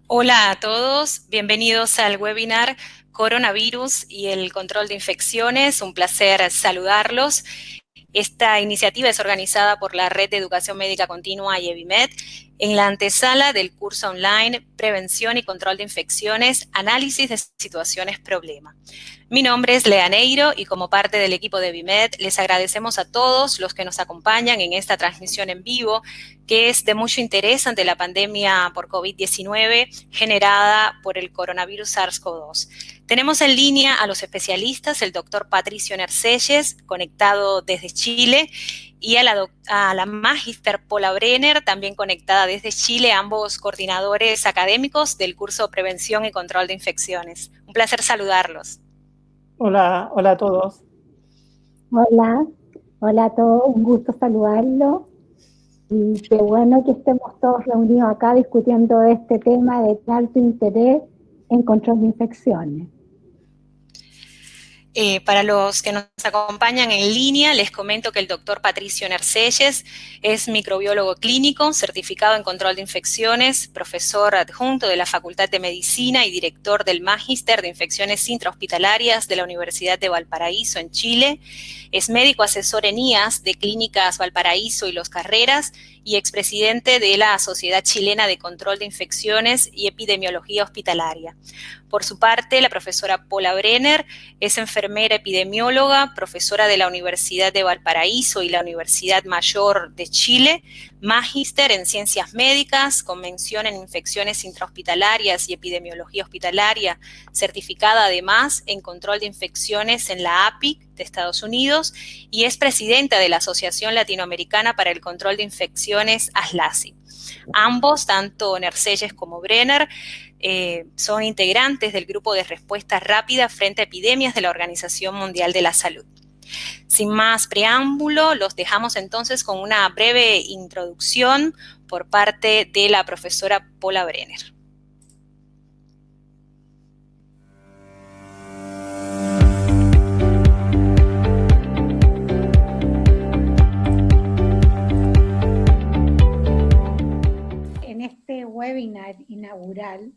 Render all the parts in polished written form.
Hola a todos, bienvenidos al webinar Coronavirus y el control de infecciones. Un placer saludarlos. Esta iniciativa es organizada por la Red de Educación Médica Continua y EBIMED en la antesala del curso online Prevención y Control de Infecciones, Análisis de Situaciones Problema. Mi nombre es Lea Neiro y como parte del equipo de EBIMED les agradecemos a todos los que nos acompañan en esta transmisión en vivo, que es de mucho interés ante la pandemia por COVID-19 generada por el coronavirus SARS-CoV-2. Tenemos en línea a los especialistas, el doctor Patricio Nerselles, conectado desde Chile, y a la magíster Paula Brenner, también conectada desde Chile, ambos coordinadores académicos del curso Prevención y Control de Infecciones. Un placer saludarlos. Hola, hola a todos. Hola, hola a todos, un gusto saludarlo y qué bueno que estemos todos reunidos acá discutiendo este tema de alto interés en control de infecciones. Para los que nos acompañan en línea, les comento que el doctor Patricio Nerselles es microbiólogo clínico, certificado en control de infecciones, profesor adjunto de la Facultad de Medicina y director del Magíster de Infecciones Intrahospitalarias de la Universidad de Valparaíso en Chile. Es médico asesor en IAS de Clínicas Valparaíso y Los Carreras y expresidente de la Sociedad Chilena de Control de Infecciones y Epidemiología Hospitalaria. Por su parte, la profesora Paula Brenner es enfermera epidemióloga, profesora de la Universidad de Valparaíso y la Universidad Mayor de Chile, magíster en ciencias médicas, con mención en infecciones intrahospitalarias y epidemiología hospitalaria, certificada además en control de infecciones en la APIC de Estados Unidos y es presidenta de la Asociación Latinoamericana para el Control de Infecciones, ASLACI. Ambos, tanto Nerselles como Brenner, son integrantes del grupo de respuesta rápida frente a epidemias de la Organización Mundial de la Salud. Sin más preámbulo, los dejamos entonces con una breve introducción por parte de la profesora Paula Brenner. En este webinar inaugural,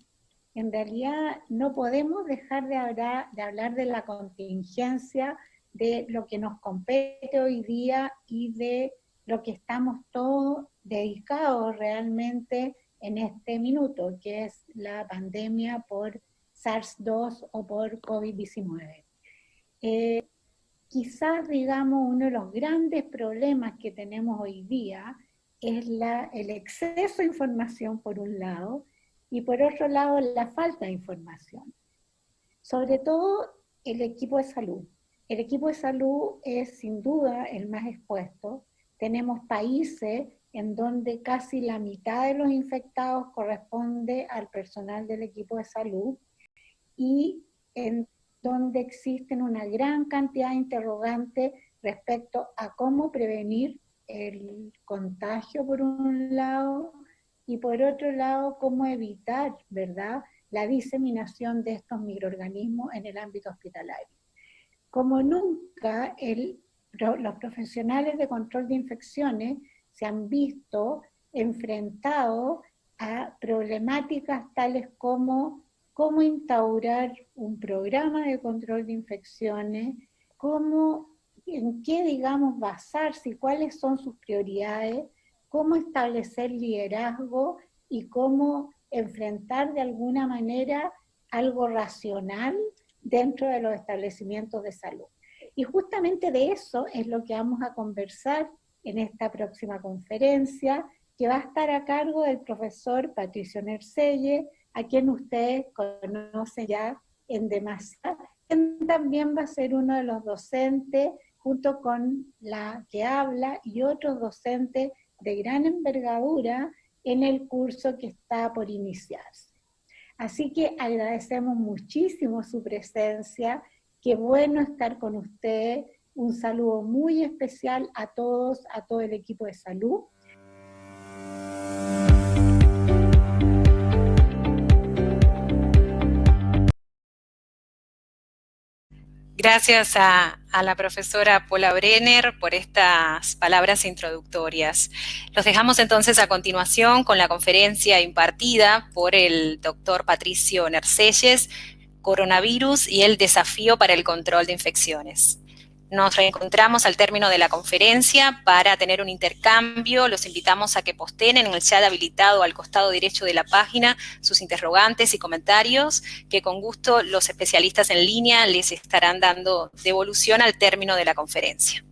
en realidad no podemos dejar de hablar de la contingencia, de lo que nos compete hoy día y de lo que estamos todos dedicados realmente en este minuto, que es la pandemia por SARS-2 o por COVID-19. Quizás, digamos, uno de los grandes problemas que tenemos hoy día es el exceso de información por un lado, y por otro lado la falta de información. Sobre todo el equipo de salud. El equipo de salud es sin duda el más expuesto. Tenemos países en donde casi la mitad de los infectados corresponde al personal del equipo de salud y en donde existen una gran cantidad de interrogantes respecto a cómo prevenir el contagio por un lado y por otro lado cómo evitar, ¿verdad?, la diseminación de estos microorganismos en el ámbito hospitalario. Como nunca, los profesionales de control de infecciones se han visto enfrentados a problemáticas tales como cómo instaurar un programa de control de infecciones, en qué, digamos, basarse y cuáles son sus prioridades, cómo establecer liderazgo y cómo enfrentar de alguna manera algo racional dentro de los establecimientos de salud. Y justamente de eso es lo que vamos a conversar en esta próxima conferencia, que va a estar a cargo del profesor Patricio Nerselles, a quien ustedes conocen ya en demasía, quien también va a ser uno de los docentes, junto con la que habla y otros docentes de gran envergadura en el curso que está por iniciarse. Así que agradecemos muchísimo su presencia, qué bueno estar con ustedes, un saludo muy especial a todos, a todo el equipo de salud. Gracias a la profesora Paula Brenner por estas palabras introductorias. Los dejamos entonces a continuación con la conferencia impartida por el doctor Patricio Nerselles, Coronavirus y el desafío para el control de infecciones. Nos reencontramos al término de la conferencia para tener un intercambio. Los invitamos a que posteen en el chat habilitado al costado derecho de la página sus interrogantes y comentarios, que con gusto los especialistas en línea les estarán dando devolución al término de la conferencia.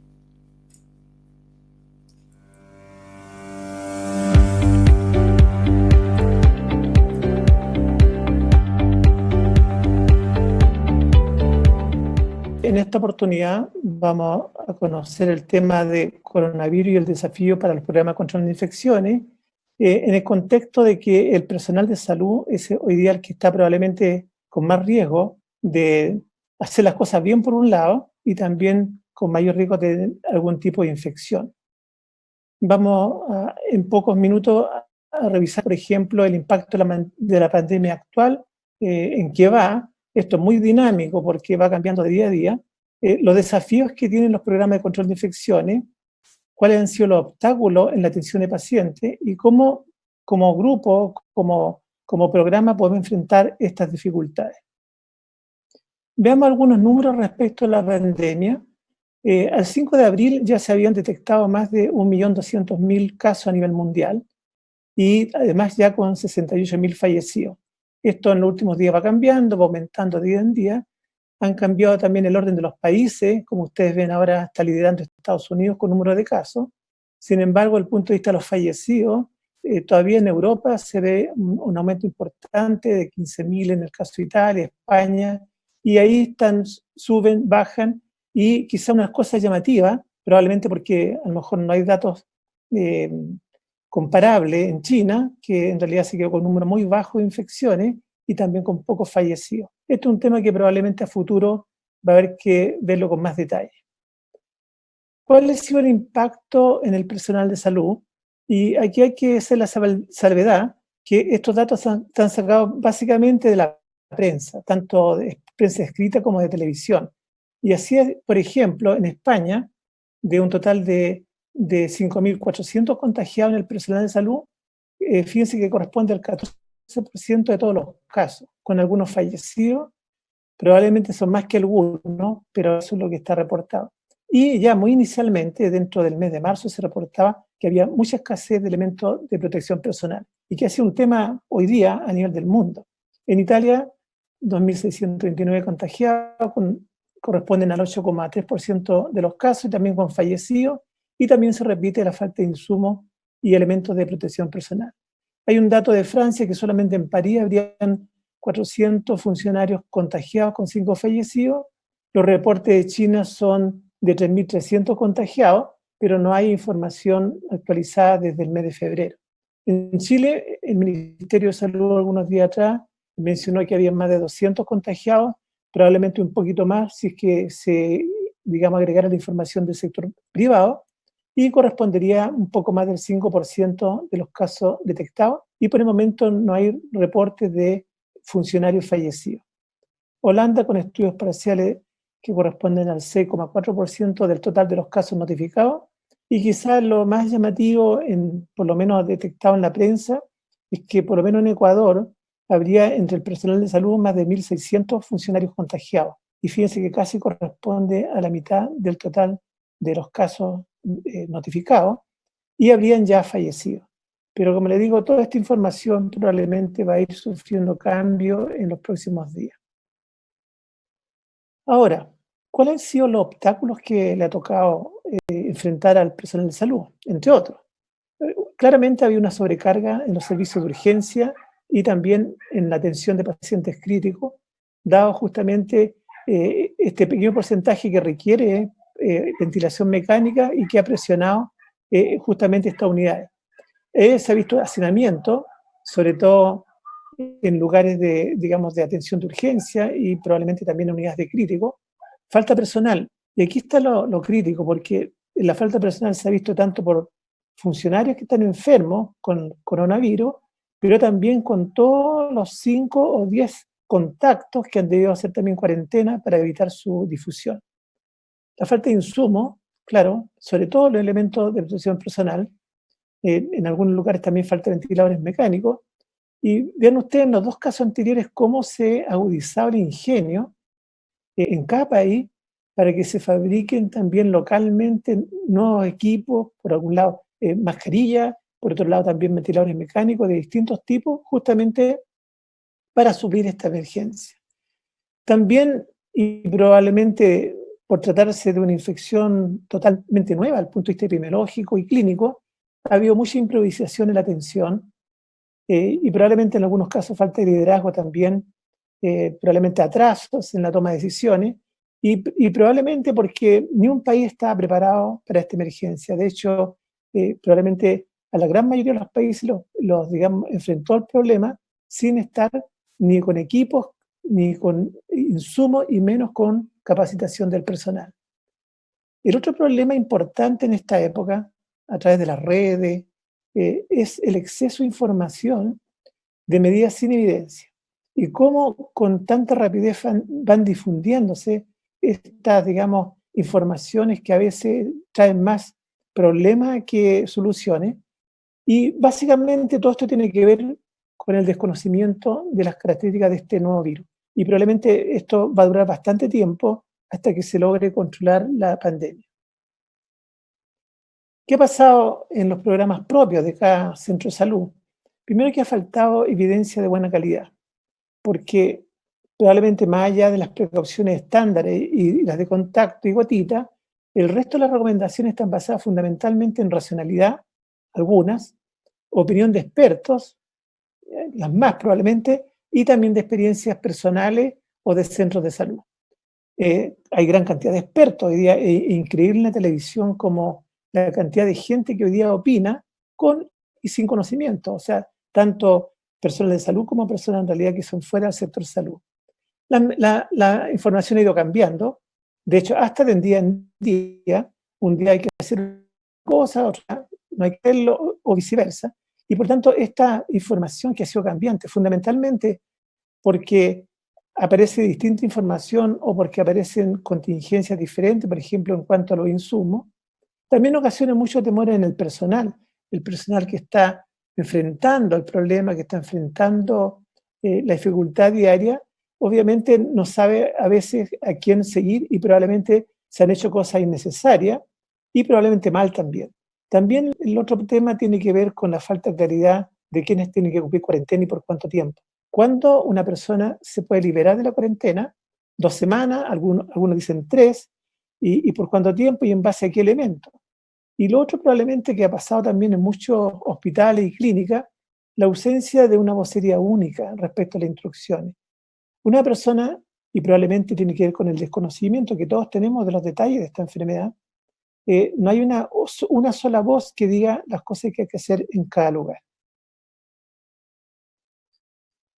En esta oportunidad vamos a conocer el tema de coronavirus y el desafío para el programa de control de infecciones, en el contexto de que el personal de salud es hoy día el que está probablemente con más riesgo de hacer las cosas bien por un lado y también con mayor riesgo de tener algún tipo de infección. Vamos en pocos minutos a revisar, por ejemplo, el impacto de la pandemia actual, en qué va. Esto es muy dinámico porque va cambiando de día a día. Los desafíos que tienen los programas de control de infecciones, cuáles han sido los obstáculos en la atención de pacientes y cómo, como grupo, como programa, podemos enfrentar estas dificultades. Veamos algunos números respecto a la pandemia. Al 5 de abril ya se habían detectado más de 1.200.000 casos a nivel mundial y además ya con 68.000 fallecidos. Esto en los últimos días va cambiando, va aumentando de día en día. Han cambiado también el orden de los países, como ustedes ven ahora está liderando Estados Unidos con número de casos. Sin embargo, desde el punto de vista de los fallecidos, todavía en Europa se ve un aumento importante de 15.000 en el caso de Italia, España, y ahí están, suben, bajan, y quizá una cosa llamativa, probablemente porque a lo mejor no hay datos comparables en China, que en realidad se quedó con un número muy bajo de infecciones y también con pocos fallecidos. Esto es un tema que probablemente a futuro va a haber que verlo con más detalle. ¿Cuál ha sido el impacto en el personal de salud? Y aquí hay que hacer la salvedad que estos datos están sacados básicamente de la prensa, tanto de prensa escrita como de televisión. Y así es, por ejemplo, en España, de un total de 5.400 contagiados en el personal de salud, fíjense que corresponde al 14% de todos los casos, con algunos fallecidos, probablemente son más que algunos, pero eso es lo que está reportado. Y ya muy inicialmente, dentro del mes de marzo, se reportaba que había mucha escasez de elementos de protección personal y que ha sido un tema hoy día a nivel del mundo. En Italia, 2.639 contagiados, corresponden al 8,3% de los casos y también con fallecidos, y también se repite la falta de insumos y elementos de protección personal. Hay un dato de Francia que solamente en París habrían 400 funcionarios contagiados con 5 fallecidos. Los reportes de China son de 3.300 contagiados, pero no hay información actualizada desde el mes de febrero. En Chile, el Ministerio de Salud algunos días atrás mencionó que había más de 200 contagiados, probablemente un poquito más si es que se, digamos, agregara la información del sector privado, y correspondería un poco más del 5% de los casos detectados, y por el momento no hay reportes de funcionarios fallecidos. Holanda, con estudios parciales que corresponden al 6,4% del total de los casos notificados, y quizás lo más llamativo, por lo menos detectado en la prensa, es que por lo menos en Ecuador habría entre el personal de salud más de 1.600 funcionarios contagiados, y fíjense que casi corresponde a la mitad del total de los casos notificados, y habrían ya fallecido. Pero como le digo, toda esta información probablemente va a ir sufriendo cambios en los próximos días. Ahora, ¿cuáles han sido los obstáculos que le ha tocado enfrentar al personal de salud? Entre otros. Claramente había una sobrecarga en los servicios de urgencia y también en la atención de pacientes críticos, dado justamente este pequeño porcentaje que requiere ventilación mecánica y que ha presionado justamente estas unidades. Se ha visto hacinamiento, sobre todo en lugares de, digamos, de atención de urgencia y probablemente también en unidades de crítico. Falta personal. Y aquí está lo crítico, porque la falta personal se ha visto tanto por funcionarios que están enfermos con coronavirus, pero también con todos los 5 o 10 contactos que han debido hacer también cuarentena para evitar su difusión. La falta de insumos, claro, sobre todo los elementos de protección personal, en algunos lugares también falta ventiladores mecánicos, y vean ustedes en los dos casos anteriores cómo se agudizaba el ingenio en cada país para que se fabriquen también localmente nuevos equipos, por algún lado mascarillas, por otro lado también ventiladores mecánicos de distintos tipos, justamente para suplir esta emergencia. También, y probablemente por tratarse de una infección totalmente nueva desde el punto de vista epidemiológico y clínico, ha habido mucha improvisación en la atención y probablemente en algunos casos falta de liderazgo también, probablemente atrasos en la toma de decisiones y probablemente porque ni un país estaba preparado para esta emergencia. De hecho, probablemente a la gran mayoría de los países digamos, enfrentó el problema sin estar ni con equipos, ni con insumos y menos con capacitación del personal. El otro problema importante en esta época, a través de las redes, es el exceso de información de medidas sin evidencia y cómo con tanta rapidez van difundiéndose estas, digamos, informaciones que a veces traen más problemas que soluciones. Y básicamente todo esto tiene que ver con el desconocimiento de las características de este nuevo virus. Y probablemente esto va a durar bastante tiempo hasta que se logre controlar la pandemia. ¿Qué ha pasado en los programas propios de cada centro de salud? Primero que ha faltado evidencia de buena calidad, porque probablemente más allá de las precauciones estándares y las de contacto y gotita, el resto de las recomendaciones están basadas fundamentalmente en racionalidad, algunas, opinión de expertos, las más probablemente, y también de experiencias personales o de centros de salud. Hay gran cantidad de expertos hoy día, increíble en la televisión como la cantidad de gente que hoy día opina con y sin conocimiento, o sea, tanto personas de salud como personas en realidad que son fuera del sector salud. La información ha ido cambiando, de hecho, hasta de día en día, un día hay que hacer cosas, otra no hay que hacerlo, o viceversa, y por tanto esta información que ha sido cambiante, fundamentalmente porque aparece distinta información o porque aparecen contingencias diferentes, por ejemplo, en cuanto a los insumos, también ocasiona mucho temor en el personal que está enfrentando el problema, que está enfrentando la dificultad diaria, obviamente no sabe a veces a quién seguir y probablemente se han hecho cosas innecesarias y probablemente mal también. También el otro tema tiene que ver con la falta de claridad de quiénes tienen que cumplir cuarentena y por cuánto tiempo. ¿Cuándo una persona se puede liberar de la cuarentena? 2 semanas, algunos dicen 3, y por cuánto tiempo y en base a qué elemento. Y lo otro probablemente que ha pasado también en muchos hospitales y clínicas, la ausencia de una vocería única respecto a las instrucciones. Una persona, y probablemente tiene que ver con el desconocimiento que todos tenemos de los detalles de esta enfermedad, no hay una sola voz que diga las cosas que hay que hacer en cada lugar.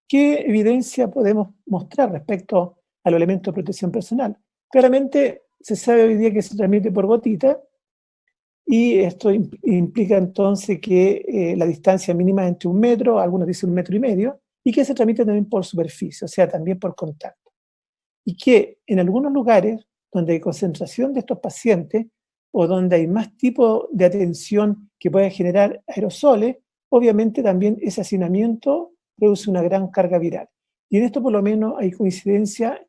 ¿Qué evidencia podemos mostrar respecto a los elementos de protección personal? Claramente se sabe hoy día que se transmite por gotita y esto implica entonces que la distancia mínima es entre 1 metro, algunos dicen 1,5 metros, y que se transmite también por superficie, o sea, también por contacto. Y que en algunos lugares donde hay concentración de estos pacientes o donde hay más tipo de atención que puede generar aerosoles, obviamente también ese hacinamiento produce una gran carga viral. Y en esto por lo menos hay coincidencia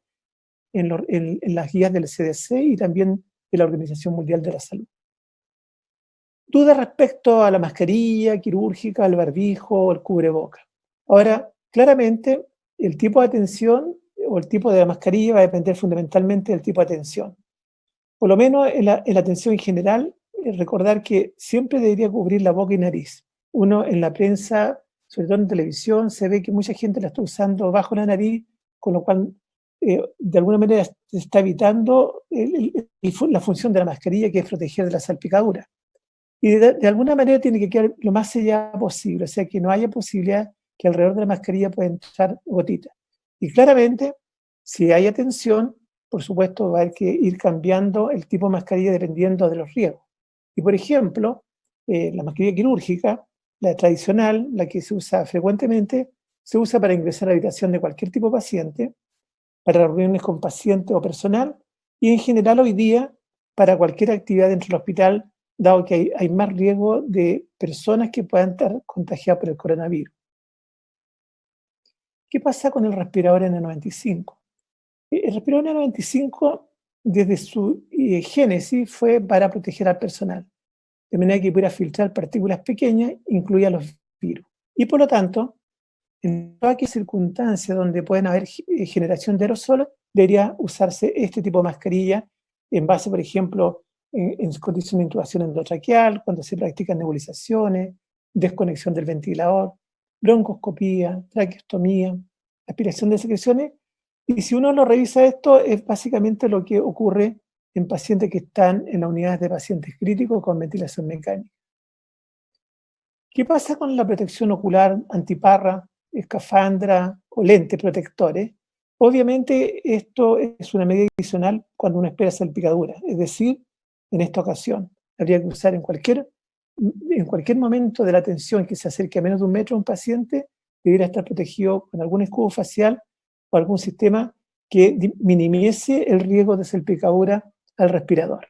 en las guías del CDC y también de la Organización Mundial de la Salud. Dudas respecto a la mascarilla quirúrgica, al barbijo, al cubreboca. Ahora, claramente, el tipo de atención o el tipo de la mascarilla va a depender fundamentalmente del tipo de atención. Por lo menos en la atención en general, recordar que siempre debería cubrir la boca y nariz. Uno en la prensa, sobre todo en televisión, se ve que mucha gente la está usando bajo la nariz, con lo cual de alguna manera se está evitando la función de la mascarilla, que es proteger de la salpicadura. Y de alguna manera tiene que quedar lo más sellada posible, o sea, que no haya posibilidad que alrededor de la mascarilla puedan entrar gotitas. Y claramente, si hay atención, por supuesto va a haber que ir cambiando el tipo de mascarilla dependiendo de los riesgos. Y por ejemplo, la mascarilla quirúrgica, la tradicional, la que se usa frecuentemente, se usa para ingresar a la habitación de cualquier tipo de paciente, para reuniones con pacientes o personal, y en general hoy día para cualquier actividad dentro del hospital, dado que hay más riesgo de personas que puedan estar contagiadas por el coronavirus. ¿Qué pasa con el respirador N95? El respirador N95, desde su génesis, fue para proteger al personal, de manera que pudiera filtrar partículas pequeñas, incluidas los virus. Y por lo tanto, en todas aquellas circunstancias donde pueden haber generación de aerosoles, debería usarse este tipo de mascarilla en base, por ejemplo, en condiciones de intubación endotraqueal, cuando se practican nebulizaciones, desconexión del ventilador, broncoscopía, traqueostomía, aspiración de secreciones. Y si uno lo revisa esto, es básicamente lo que ocurre en pacientes que están en las unidades de pacientes críticos con ventilación mecánica. ¿Qué pasa con la protección ocular, antiparra, escafandra o lentes protectores? Obviamente esto es una medida adicional cuando uno espera salpicadura, es decir, en esta ocasión habría que usar en cualquier momento de la atención que se acerque a menos de 1 metro a un paciente, debiera estar protegido con algún escudo facial o algún sistema que minimice el riesgo de salpicadura al respirador.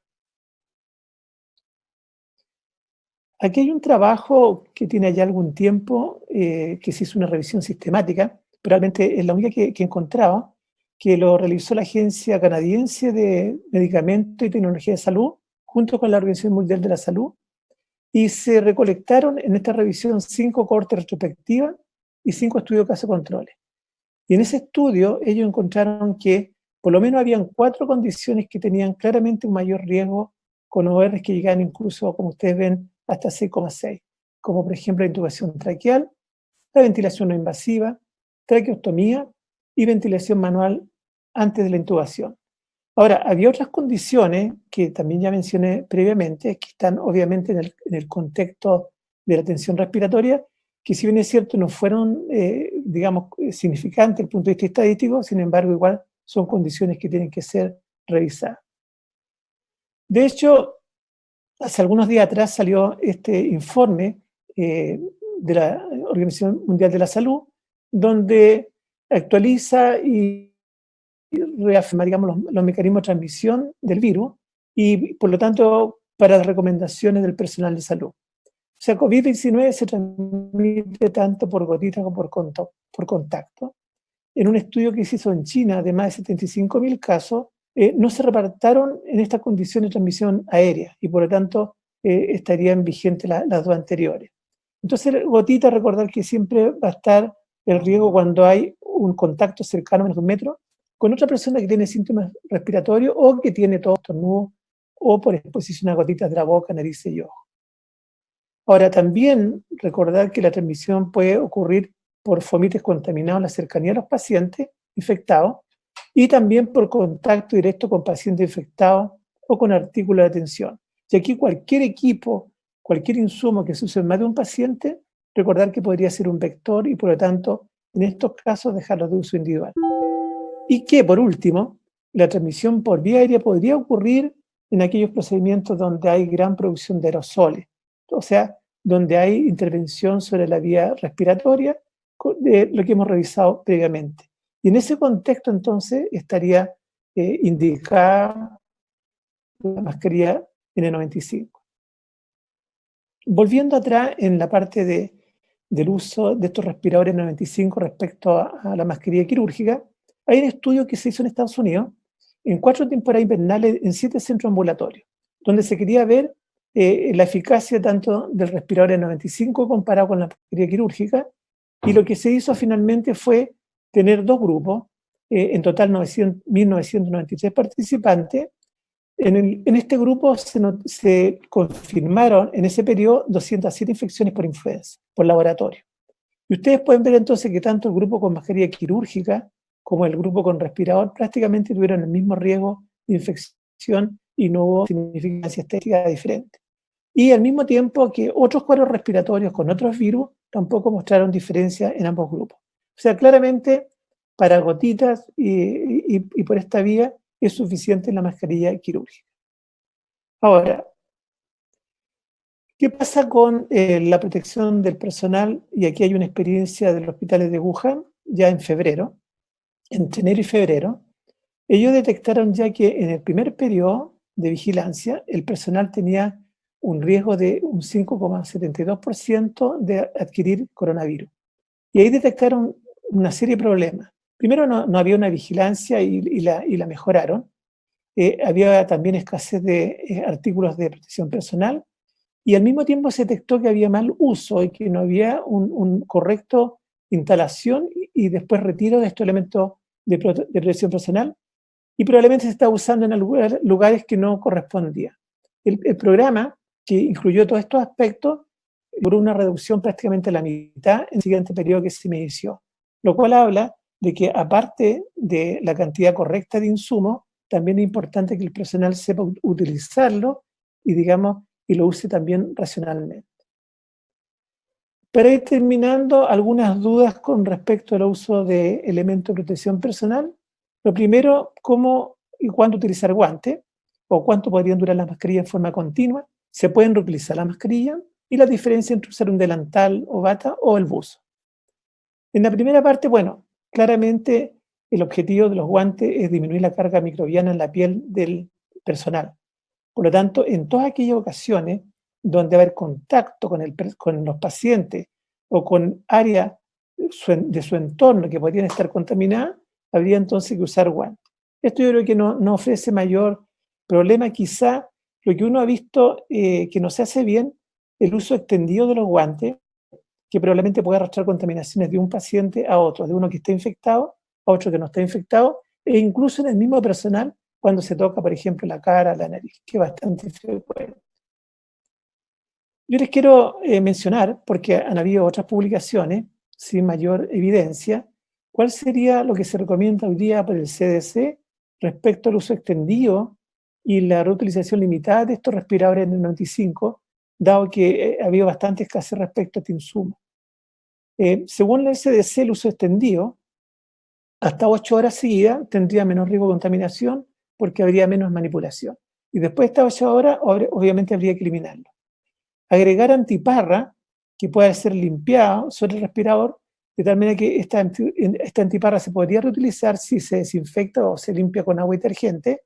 Aquí hay un trabajo que tiene ya algún tiempo, que se hizo una revisión sistemática, probablemente es la única que encontraba, que lo realizó la Agencia Canadiense de Medicamentos y Tecnología de Salud, junto con la Organización Mundial de la Salud, y se recolectaron en esta revisión 5 cohortes retrospectivas y 5 estudios caso-controles. Y en ese estudio ellos encontraron que por lo menos habían 4 condiciones que tenían claramente un mayor riesgo, con ORs que llegaban incluso, como ustedes ven, hasta 6,6, como por ejemplo la intubación traqueal, la ventilación no invasiva, traqueostomía y ventilación manual antes de la intubación. Ahora, había otras condiciones que también ya mencioné previamente, que están obviamente en el contexto de la atención respiratoria, que si bien es cierto no fueron, digamos, significantes desde el punto de vista estadístico, sin embargo igual son condiciones que tienen que ser revisadas. De hecho, hace algunos días atrás salió este informe de la Organización Mundial de la Salud, donde actualiza y reafirma, digamos, los mecanismos de transmisión del virus y, por lo tanto, para las recomendaciones del personal de salud. O sea, COVID-19 se transmite tanto por gotitas como por contacto. En un estudio que se hizo en China de más de 75.000 casos, no se reportaron en estas condiciones de transmisión aérea y por lo tanto estarían vigentes las dos anteriores. Entonces, gotita, recordar que siempre va a estar el riesgo cuando hay un contacto cercano a menos de 1 metro con otra persona que tiene síntomas respiratorios o que tiene tos, estornudo o por exposición a gotitas de la boca, nariz y ojo. Ahora, también recordar que la transmisión puede ocurrir por fomites contaminados en la cercanía de los pacientes infectados y también por contacto directo con pacientes infectados o con artículos de atención. Y aquí cualquier equipo, cualquier insumo que se use en más de un paciente, recordar que podría ser un vector y por lo tanto, en estos casos, dejarlo de uso individual. Y que, por último, la transmisión por vía aérea podría ocurrir en aquellos procedimientos donde hay gran producción de aerosoles, o sea, donde hay intervención sobre la vía respiratoria, de lo que hemos revisado previamente. Y en ese contexto, entonces, estaría indicada la mascarilla N95. Volviendo atrás en la parte del uso de estos respiradores N95 respecto a la mascarilla quirúrgica, hay un estudio que se hizo en Estados Unidos en 4 temporadas invernales en 7 centros ambulatorios, donde se quería ver la eficacia tanto del respirador N95 comparado con la mascarilla quirúrgica, y lo que se hizo finalmente fue tener 2 grupos, en total 1.993 participantes. En este grupo se confirmaron en ese periodo 207 infecciones por influenza, por laboratorio. Y ustedes pueden ver entonces que tanto el grupo con mascarilla quirúrgica como el grupo con respirador prácticamente tuvieron el mismo riesgo de infección y no hubo significancia estética diferente. Y al mismo tiempo que otros cuadros respiratorios con otros virus tampoco mostraron diferencia en ambos grupos. O sea, claramente para gotitas y por esta vía es suficiente la mascarilla quirúrgica. Ahora, ¿Qué pasa con la protección del personal? Y aquí hay una experiencia de los hospitales de Wuhan, ya en febrero, entre enero y febrero. Ellos detectaron ya que en el primer periodo de vigilancia el personal tenía un riesgo de un 5,72% de adquirir coronavirus. Y ahí detectaron una serie de problemas. Primero, no había una vigilancia y la mejoraron. Había también escasez de artículos de protección personal y al mismo tiempo se detectó que había mal uso y que no había un correcto instalación y después retiro de estos elementos de protección personal y probablemente se está usando en lugares que no correspondía. El programa, que incluyó todos estos aspectos, logró una reducción prácticamente a la mitad en el siguiente periodo que se inició, lo cual habla de que aparte de la cantidad correcta de insumos, también es importante que el personal sepa utilizarlo y, digamos, y lo use también racionalmente. Para ir terminando, algunas dudas con respecto al uso de elementos de protección personal. Lo primero, cómo y cuándo utilizar guantes, o cuánto podrían durar las mascarillas en forma continua. Se pueden reutilizar las mascarillas y la diferencia entre usar un delantal o bata o el buzo. En la primera parte, bueno, claramente el objetivo de los guantes es disminuir la carga microbiana en la piel del personal. Por lo tanto, en todas aquellas ocasiones donde va a haber contacto con los pacientes o con áreas de su entorno que podrían estar contaminadas, habría entonces que usar guantes. Esto yo creo que no ofrece mayor problema. Quizá lo que uno ha visto que no se hace bien, el uso extendido de los guantes, que probablemente puede arrastrar contaminaciones de un paciente a otro, de uno que está infectado a otro que no está infectado, e incluso en el mismo personal cuando se toca, por ejemplo, la cara, la nariz, que es bastante frecuente. Yo les quiero mencionar, porque han habido otras publicaciones sin mayor evidencia, cuál sería lo que se recomienda hoy día por el CDC respecto al uso extendido y la reutilización limitada de estos respiradores N95, dado que ha habido bastante escasez respecto a este insumo. Según el CDC, el uso extendido, hasta 8 horas seguidas tendría menos riesgo de contaminación porque habría menos manipulación. Y después de estas 8 horas, obviamente habría que eliminarlo. Agregar antiparra, que pueda ser limpiada sobre el respirador, de tal manera que esta antiparra se podría reutilizar si se desinfecta o se limpia con agua detergente,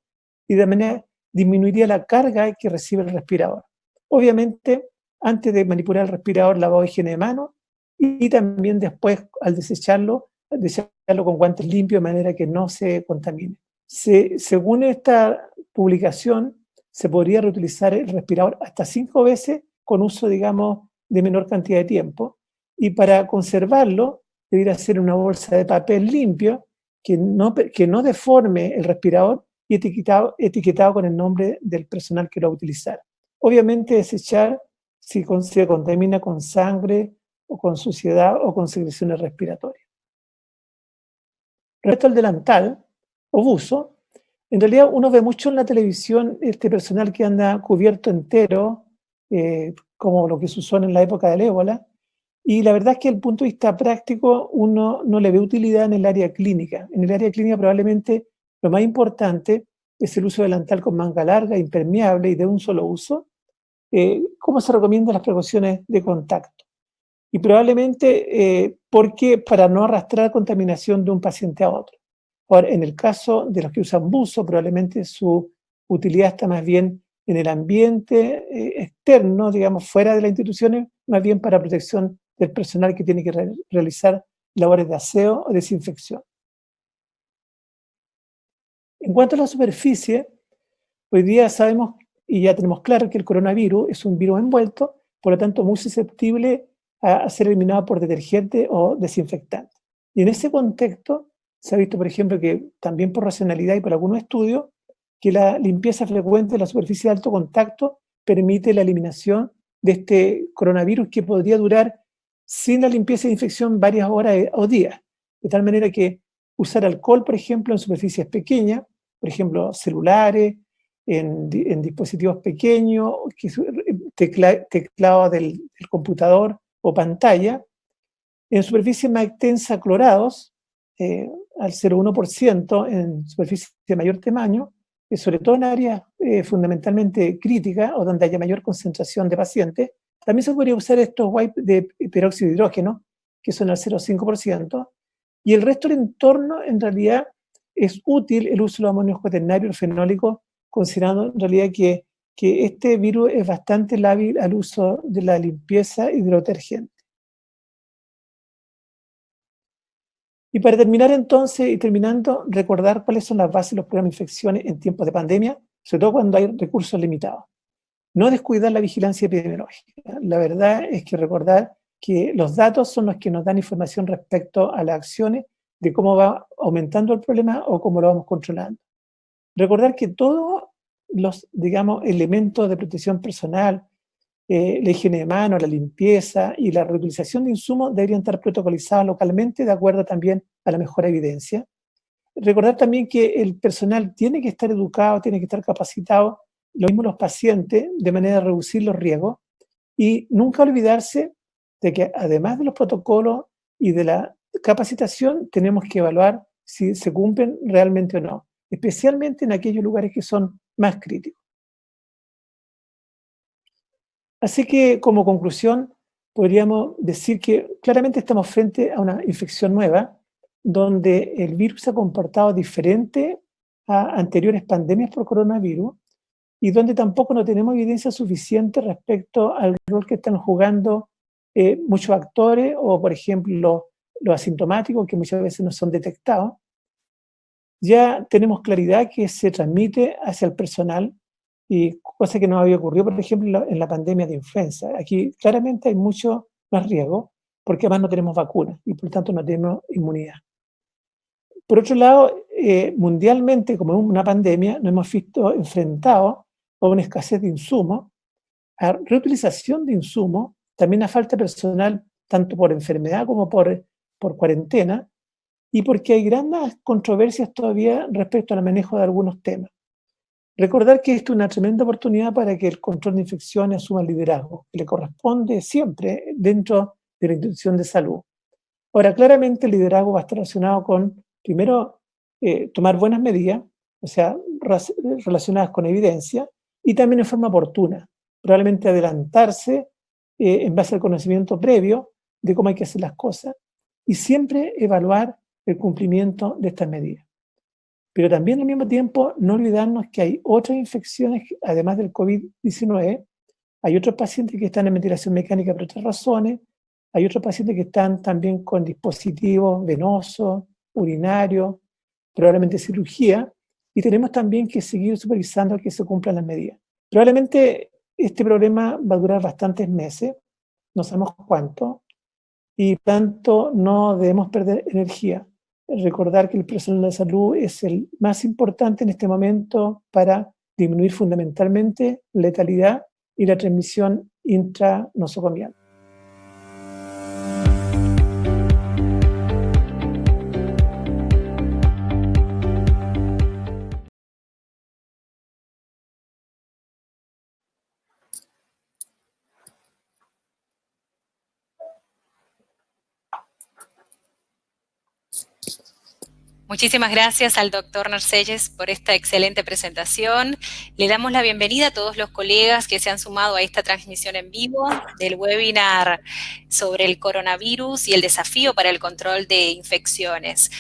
y de manera disminuiría la carga que recibe el respirador. Obviamente, antes de manipular el respirador, lavado de higiene de manos, y también después, al desecharlo con guantes limpios de manera que no se contamine. Según esta publicación, se podría reutilizar el respirador hasta 5 veces con uso, digamos, de menor cantidad de tiempo. Y para conservarlo, debería ser una bolsa de papel limpio que no deforme el respirador y etiquetado con el nombre del personal que lo va a utilizar. Obviamente desechar si se contamina con sangre o con suciedad o con secreciones respiratorias. Respecto al delantal o buzo, en realidad uno ve mucho en la televisión este personal que anda cubierto entero, como lo que se usó en la época del ébola, y la verdad es que desde el punto de vista práctico uno no le ve utilidad en el área clínica. En el área clínica probablemente lo más importante es el uso de delantal con manga larga, impermeable y de un solo uso, como se recomiendan las precauciones de contacto. Y probablemente porque para no arrastrar contaminación de un paciente a otro. Ahora, en el caso de los que usan buzo, probablemente su utilidad está más bien en el ambiente externo, digamos, fuera de las instituciones, más bien para protección del personal que tiene que realizar labores de aseo o desinfección. En cuanto a la superficie, hoy día sabemos y ya tenemos claro que el coronavirus es un virus envuelto, por lo tanto muy susceptible a ser eliminado por detergente o desinfectante. Y en ese contexto se ha visto, por ejemplo, que también por racionalidad y por algunos estudios, que la limpieza frecuente de la superficie de alto contacto permite la eliminación de este coronavirus que podría durar sin la limpieza de infección varias horas o días. De tal manera que usar alcohol, por ejemplo, en superficies pequeñas, por ejemplo, celulares, en dispositivos pequeños, teclado del computador o pantalla, en superficies más extensas, clorados, al 0,1% en superficies de mayor tamaño, sobre todo en áreas fundamentalmente críticas o donde haya mayor concentración de pacientes, También se podría usar estos wipes de peróxido de hidrógeno, que son al 0,5%, y el resto del entorno, en realidad, es útil el uso de los amonios cuaternarios fenólicos, considerando en realidad que este virus es bastante lábil al uso de la limpieza y de los detergentes. Y para terminar entonces, y terminando, recordar cuáles son las bases de los programas de infecciones en tiempos de pandemia, sobre todo cuando hay recursos limitados. No descuidar la vigilancia epidemiológica. La verdad es que recordar que los datos son los que nos dan información respecto a las acciones de cómo va aumentando el problema o cómo lo vamos controlando. Recordar que todos los, digamos, elementos de protección personal, la higiene de manos, la limpieza y la reutilización de insumos deberían estar protocolizados localmente de acuerdo también a la mejor evidencia. Recordar también que el personal tiene que estar educado, tiene que estar capacitado, lo mismo los pacientes, de manera de reducir los riesgos, y nunca olvidarse de que además de los protocolos y de la capacitación, tenemos que evaluar si se cumplen realmente o no, especialmente en aquellos lugares que son más críticos. Así que, como conclusión, podríamos decir que claramente estamos frente a una infección nueva, donde el virus se ha comportado diferente a anteriores pandemias por coronavirus, y donde tampoco no tenemos evidencia suficiente respecto al rol que están jugando muchos actores, o por ejemplo los asintomáticos, que muchas veces no son detectados. Ya tenemos claridad que se transmite hacia el personal, y cosa que no había ocurrido, por ejemplo, en la pandemia de influenza. Aquí claramente hay mucho más riesgo, porque además no tenemos vacunas y por tanto no tenemos inmunidad. Por otro lado, mundialmente, como es una pandemia, nos hemos visto enfrentados a una escasez de insumos, a reutilización de insumos, también a falta de personal, tanto por enfermedad como por cuarentena, y porque hay grandes controversias todavía respecto al manejo de algunos temas. Recordar que esto es una tremenda oportunidad para que el control de infecciones asuma el liderazgo, que le corresponde siempre dentro de la institución de salud. Ahora, claramente el liderazgo va a estar relacionado con, primero, tomar buenas medidas, o sea, relacionadas con evidencia, y también en forma oportuna, probablemente adelantarse en base al conocimiento previo de cómo hay que hacer las cosas, y siempre evaluar el cumplimiento de estas medidas. Pero también al mismo tiempo no olvidarnos que hay otras infecciones, además del COVID-19, hay otros pacientes que están en ventilación mecánica por otras razones, hay otros pacientes que están también con dispositivos venosos, urinarios, probablemente cirugía, y tenemos también que seguir supervisando que se cumplan las medidas. Probablemente este problema va a durar bastantes meses, no sabemos cuánto, y tanto no debemos perder energía. Recordar que el personal de salud es el más importante en este momento para disminuir fundamentalmente la letalidad y la transmisión intranosocomial. Muchísimas gracias al doctor Narselles por esta excelente presentación. Le damos la bienvenida a todos los colegas que se han sumado a esta transmisión en vivo del webinar sobre el coronavirus y el desafío para el control de infecciones.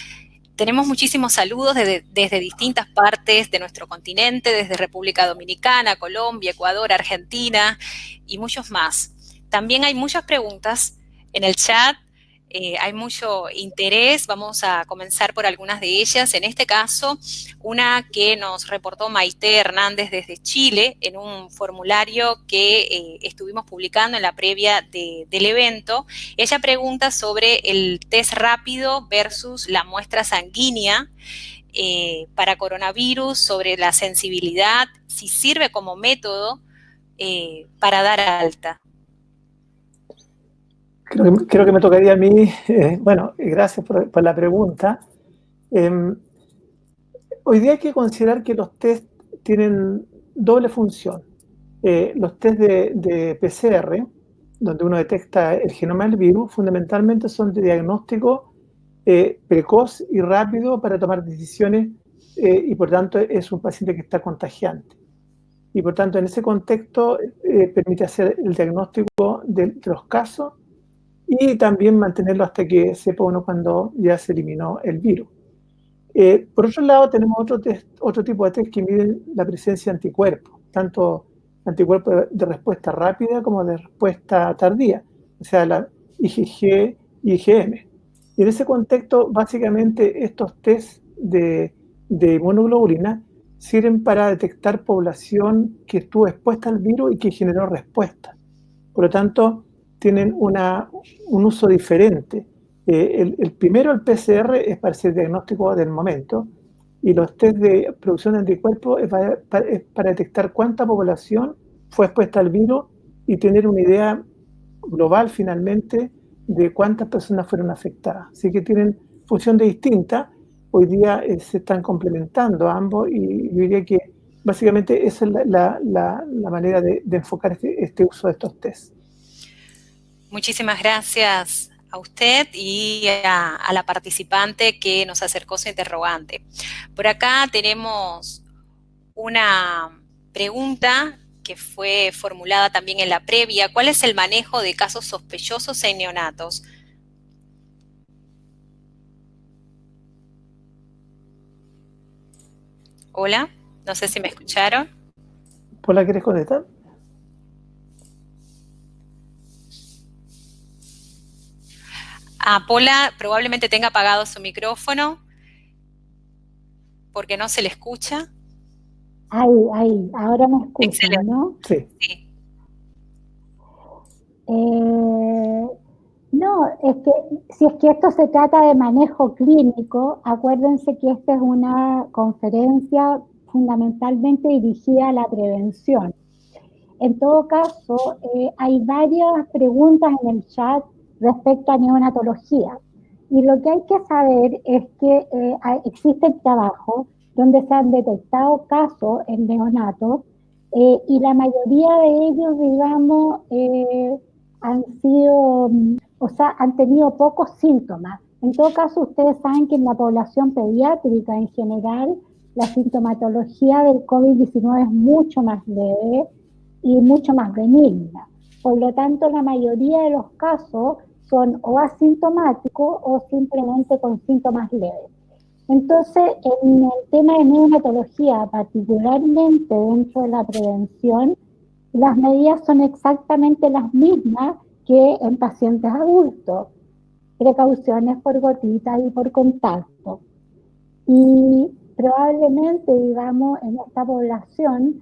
Tenemos muchísimos saludos desde distintas partes de nuestro continente, desde República Dominicana, Colombia, Ecuador, Argentina y muchos más. También hay muchas preguntas en el chat. Hay mucho interés, vamos a comenzar por algunas de ellas. En este caso, una que nos reportó Maite Hernández desde Chile en un formulario que estuvimos publicando en la previa del evento. Ella pregunta sobre el test rápido versus la muestra sanguínea para coronavirus, sobre la sensibilidad, si sirve como método para dar alta. Creo que me tocaría a mí, bueno, gracias por la pregunta. Hoy día hay que considerar que los test tienen doble función. Los test de PCR, donde uno detecta el genoma del virus, fundamentalmente son de diagnóstico precoz y rápido para tomar decisiones y por tanto es un paciente que está contagiante. y por tanto en ese contexto permite hacer el diagnóstico de los casos y también mantenerlo hasta que sepa uno cuando ya se eliminó el virus. Por otro lado, tenemos otro tipo de test que miden la presencia de anticuerpos, tanto anticuerpos de respuesta rápida como de respuesta tardía, o sea, la IgG y IgM. Y en ese contexto, básicamente, estos test de inmunoglobulina sirven para detectar población que estuvo expuesta al virus y que generó respuesta. Por lo tanto, tienen un uso diferente. El primero, el PCR, es para hacer diagnóstico del momento, y los test de producción de anticuerpos es para detectar cuánta población fue expuesta al virus y tener una idea global finalmente de cuántas personas fueron afectadas. Así que tienen función distinta. Hoy día se están complementando ambos y yo diría que básicamente esa es la manera de enfocar este uso de estos tests. Muchísimas gracias a usted y a la participante que nos acercó su interrogante. Por acá tenemos una pregunta que fue formulada también en la previa. ¿Cuál es el manejo de casos sospechosos en neonatos? Hola, no sé si me escucharon. ¿Paula, quieres contestar? Paula probablemente tenga apagado su micrófono porque no se le escucha. Ahí, ahora me escuchan, Excelente. ¿no? Sí. No, es que si es que esto se trata de manejo clínico, acuérdense que esta es una conferencia fundamentalmente dirigida a la prevención. En todo caso, hay varias preguntas en el chat respecto a neonatología. Y lo que hay que saber es que existen trabajos donde se han detectado casos en neonatos y la mayoría de ellos, digamos, han tenido pocos síntomas. En todo caso, ustedes saben que en la población pediátrica en general, la sintomatología del COVID-19 es mucho más leve y mucho más benigna. Por lo tanto, la mayoría de los casos son o asintomáticos o simplemente con síntomas leves. Entonces, en el tema de neonatología, particularmente dentro de la prevención, las medidas son exactamente las mismas que en pacientes adultos. Precauciones por gotitas y por contacto. Y probablemente, digamos, en esta población,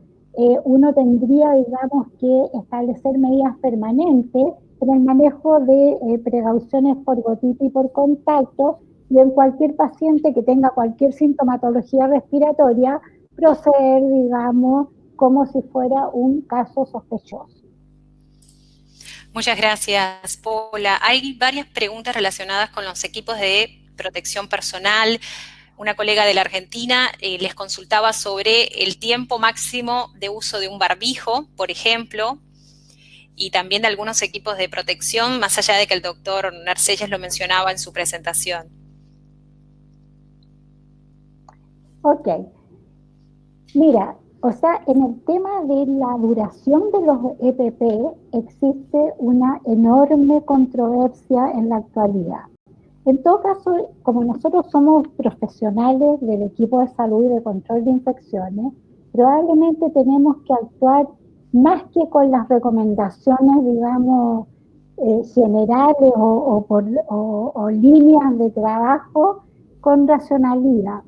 uno tendría, digamos, que establecer medidas permanentes en el manejo de precauciones por gotita y por contacto, y en cualquier paciente que tenga cualquier sintomatología respiratoria, proceder, digamos, como si fuera un caso sospechoso. Muchas gracias, Paula. Hay varias preguntas relacionadas con los equipos de protección personal. Una colega de la Argentina les consultaba sobre el tiempo máximo de uso de un barbijo, por ejemplo, y también de algunos equipos de protección, más allá de que el doctor Narcelles lo mencionaba en su presentación. Ok. Mira, o sea, en el tema de la duración de los EPP existe una enorme controversia en la actualidad. En todo caso, como nosotros somos profesionales del equipo de salud y de control de infecciones, probablemente tenemos que actuar más que con las recomendaciones, digamos, generales o líneas de trabajo, con racionalidad.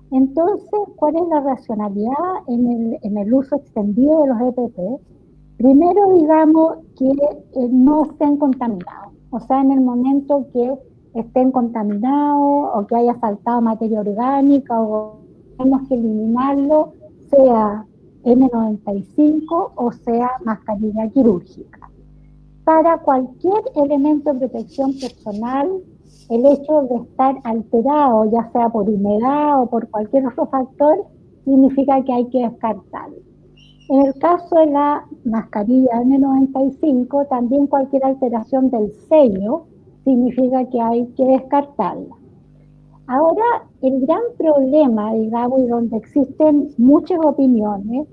Entonces, ¿cuál es la racionalidad en el uso extendido de los EPP? Primero, digamos, que no estén contaminados. O sea, en el momento que estén contaminados o que haya faltado materia orgánica o tenemos que eliminarlo, sea N95 o sea mascarilla quirúrgica. Para cualquier elemento de protección personal, el hecho de estar alterado, ya sea por humedad o por cualquier otro factor, significa que hay que descartarlo. En el caso de la mascarilla N95, también cualquier alteración del sello significa que hay que descartarla. Ahora, el gran problema, digamos, y donde existen muchas opiniones,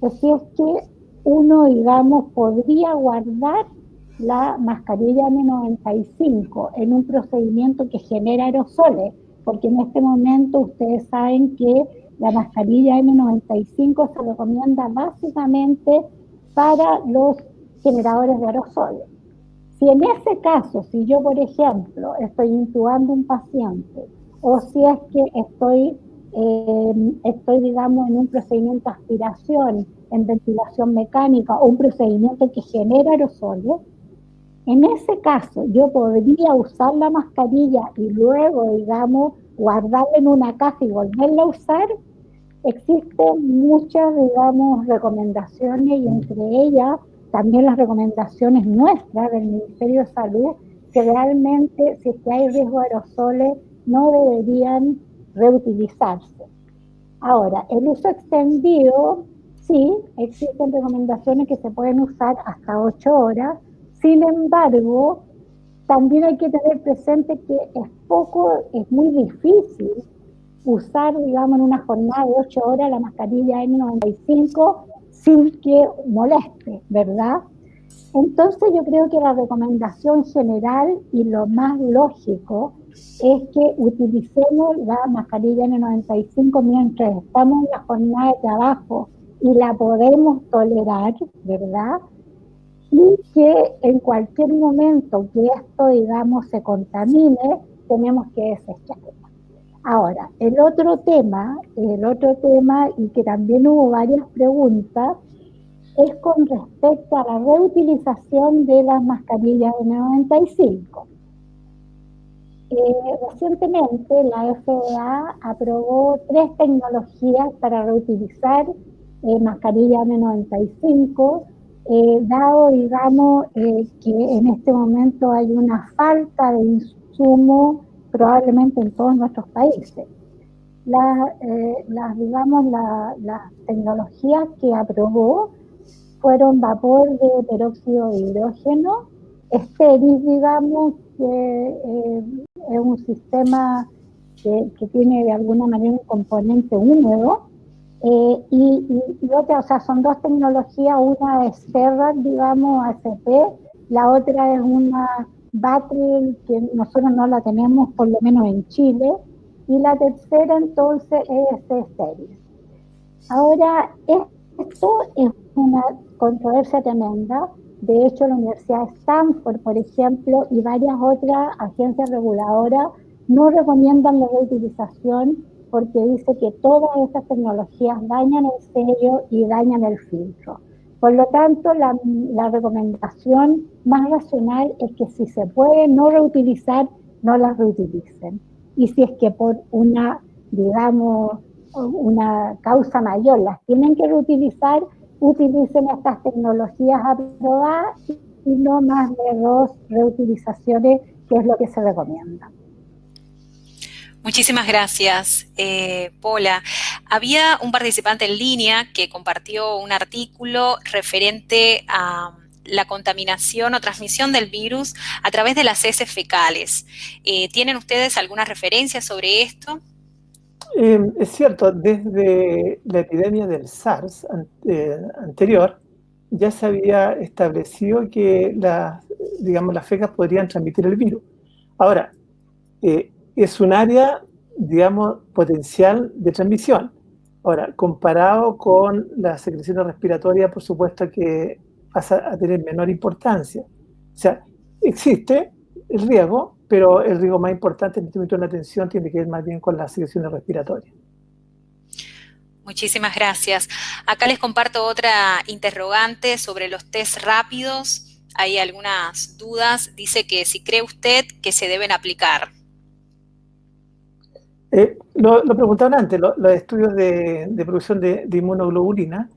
si es que uno, digamos, podría guardar la mascarilla N95 en un procedimiento que genera aerosoles, porque en este momento ustedes saben que la mascarilla N95 se recomienda básicamente para los generadores de aerosoles. Si en ese caso, si yo, por ejemplo, estoy intubando un paciente, o si es que estoy, digamos, en un procedimiento de aspiración, en ventilación mecánica, o un procedimiento que genera aerosoles, en ese caso yo podría usar la mascarilla y luego, digamos, guardarla en una caja y volverla a usar. Existen muchas, digamos, recomendaciones y entre ellas también las recomendaciones nuestras del Ministerio de Salud, que realmente si es que hay riesgo de aerosoles no deberían reutilizarse. Ahora, el uso extendido, sí, existen recomendaciones que se pueden usar hasta 8 horas, sin embargo, también hay que tener presente que es muy difícil usar, digamos, en una jornada de 8 horas la mascarilla N95 sin que moleste, ¿verdad? Entonces yo creo que la recomendación general y lo más lógico es que utilicemos la mascarilla N95 mientras estamos en la jornada de trabajo y la podemos tolerar, ¿verdad? Y que en cualquier momento que esto, digamos, se contamine, tenemos que desecharla. Ahora, el otro tema, y que también hubo varias preguntas, es con respecto a la reutilización de las mascarillas N95. Recientemente la FDA aprobó 3 tecnologías para reutilizar mascarillas N95, dado, digamos, que en este momento hay una falta de insumo probablemente en todos nuestros países. Las tecnologías que aprobó fueron vapor de peróxido de hidrógeno, estéril, digamos, que es un sistema que tiene de alguna manera un componente húmedo, y otra, o sea, son 2 tecnologías, una es Serrat, digamos, ASP, la otra es una Batril, que nosotros no la tenemos, por lo menos en Chile, y la tercera entonces es estéril. Ahora, esto es una controversia tremenda. De hecho, la Universidad de Stanford, por ejemplo, y varias otras agencias reguladoras no recomiendan la reutilización porque dice que todas estas tecnologías dañan el sello y dañan el filtro. Por lo tanto, la recomendación más racional es que si se puede no reutilizar, no las reutilicen. Y si es que por una, digamos, una causa mayor las tienen que reutilizar, utilicen estas tecnologías aprobadas y no más de 2 reutilizaciones, que es lo que se recomienda. Muchísimas gracias, Paula. Había un participante en línea que compartió un artículo referente a la contaminación o transmisión del virus a través de las heces fecales. ¿Tienen ustedes alguna referencia sobre esto? Es cierto, desde la epidemia del SARS anterior, ya se había establecido que las fecas podrían transmitir el virus. Ahora, es un área, digamos, potencial de transmisión. Ahora, comparado con las secreciones respiratorias, por supuesto que pasa a tener menor importancia. O sea, existe el riesgo, pero el riesgo más importante en este momento de la atención tiene que ver más bien con las secreciones respiratorias. Muchísimas gracias. Acá les comparto otra interrogante sobre los test rápidos. Hay algunas dudas. Dice que si cree usted que se deben aplicar. Lo preguntaban antes, los estudios de producción de inmunoglobulina.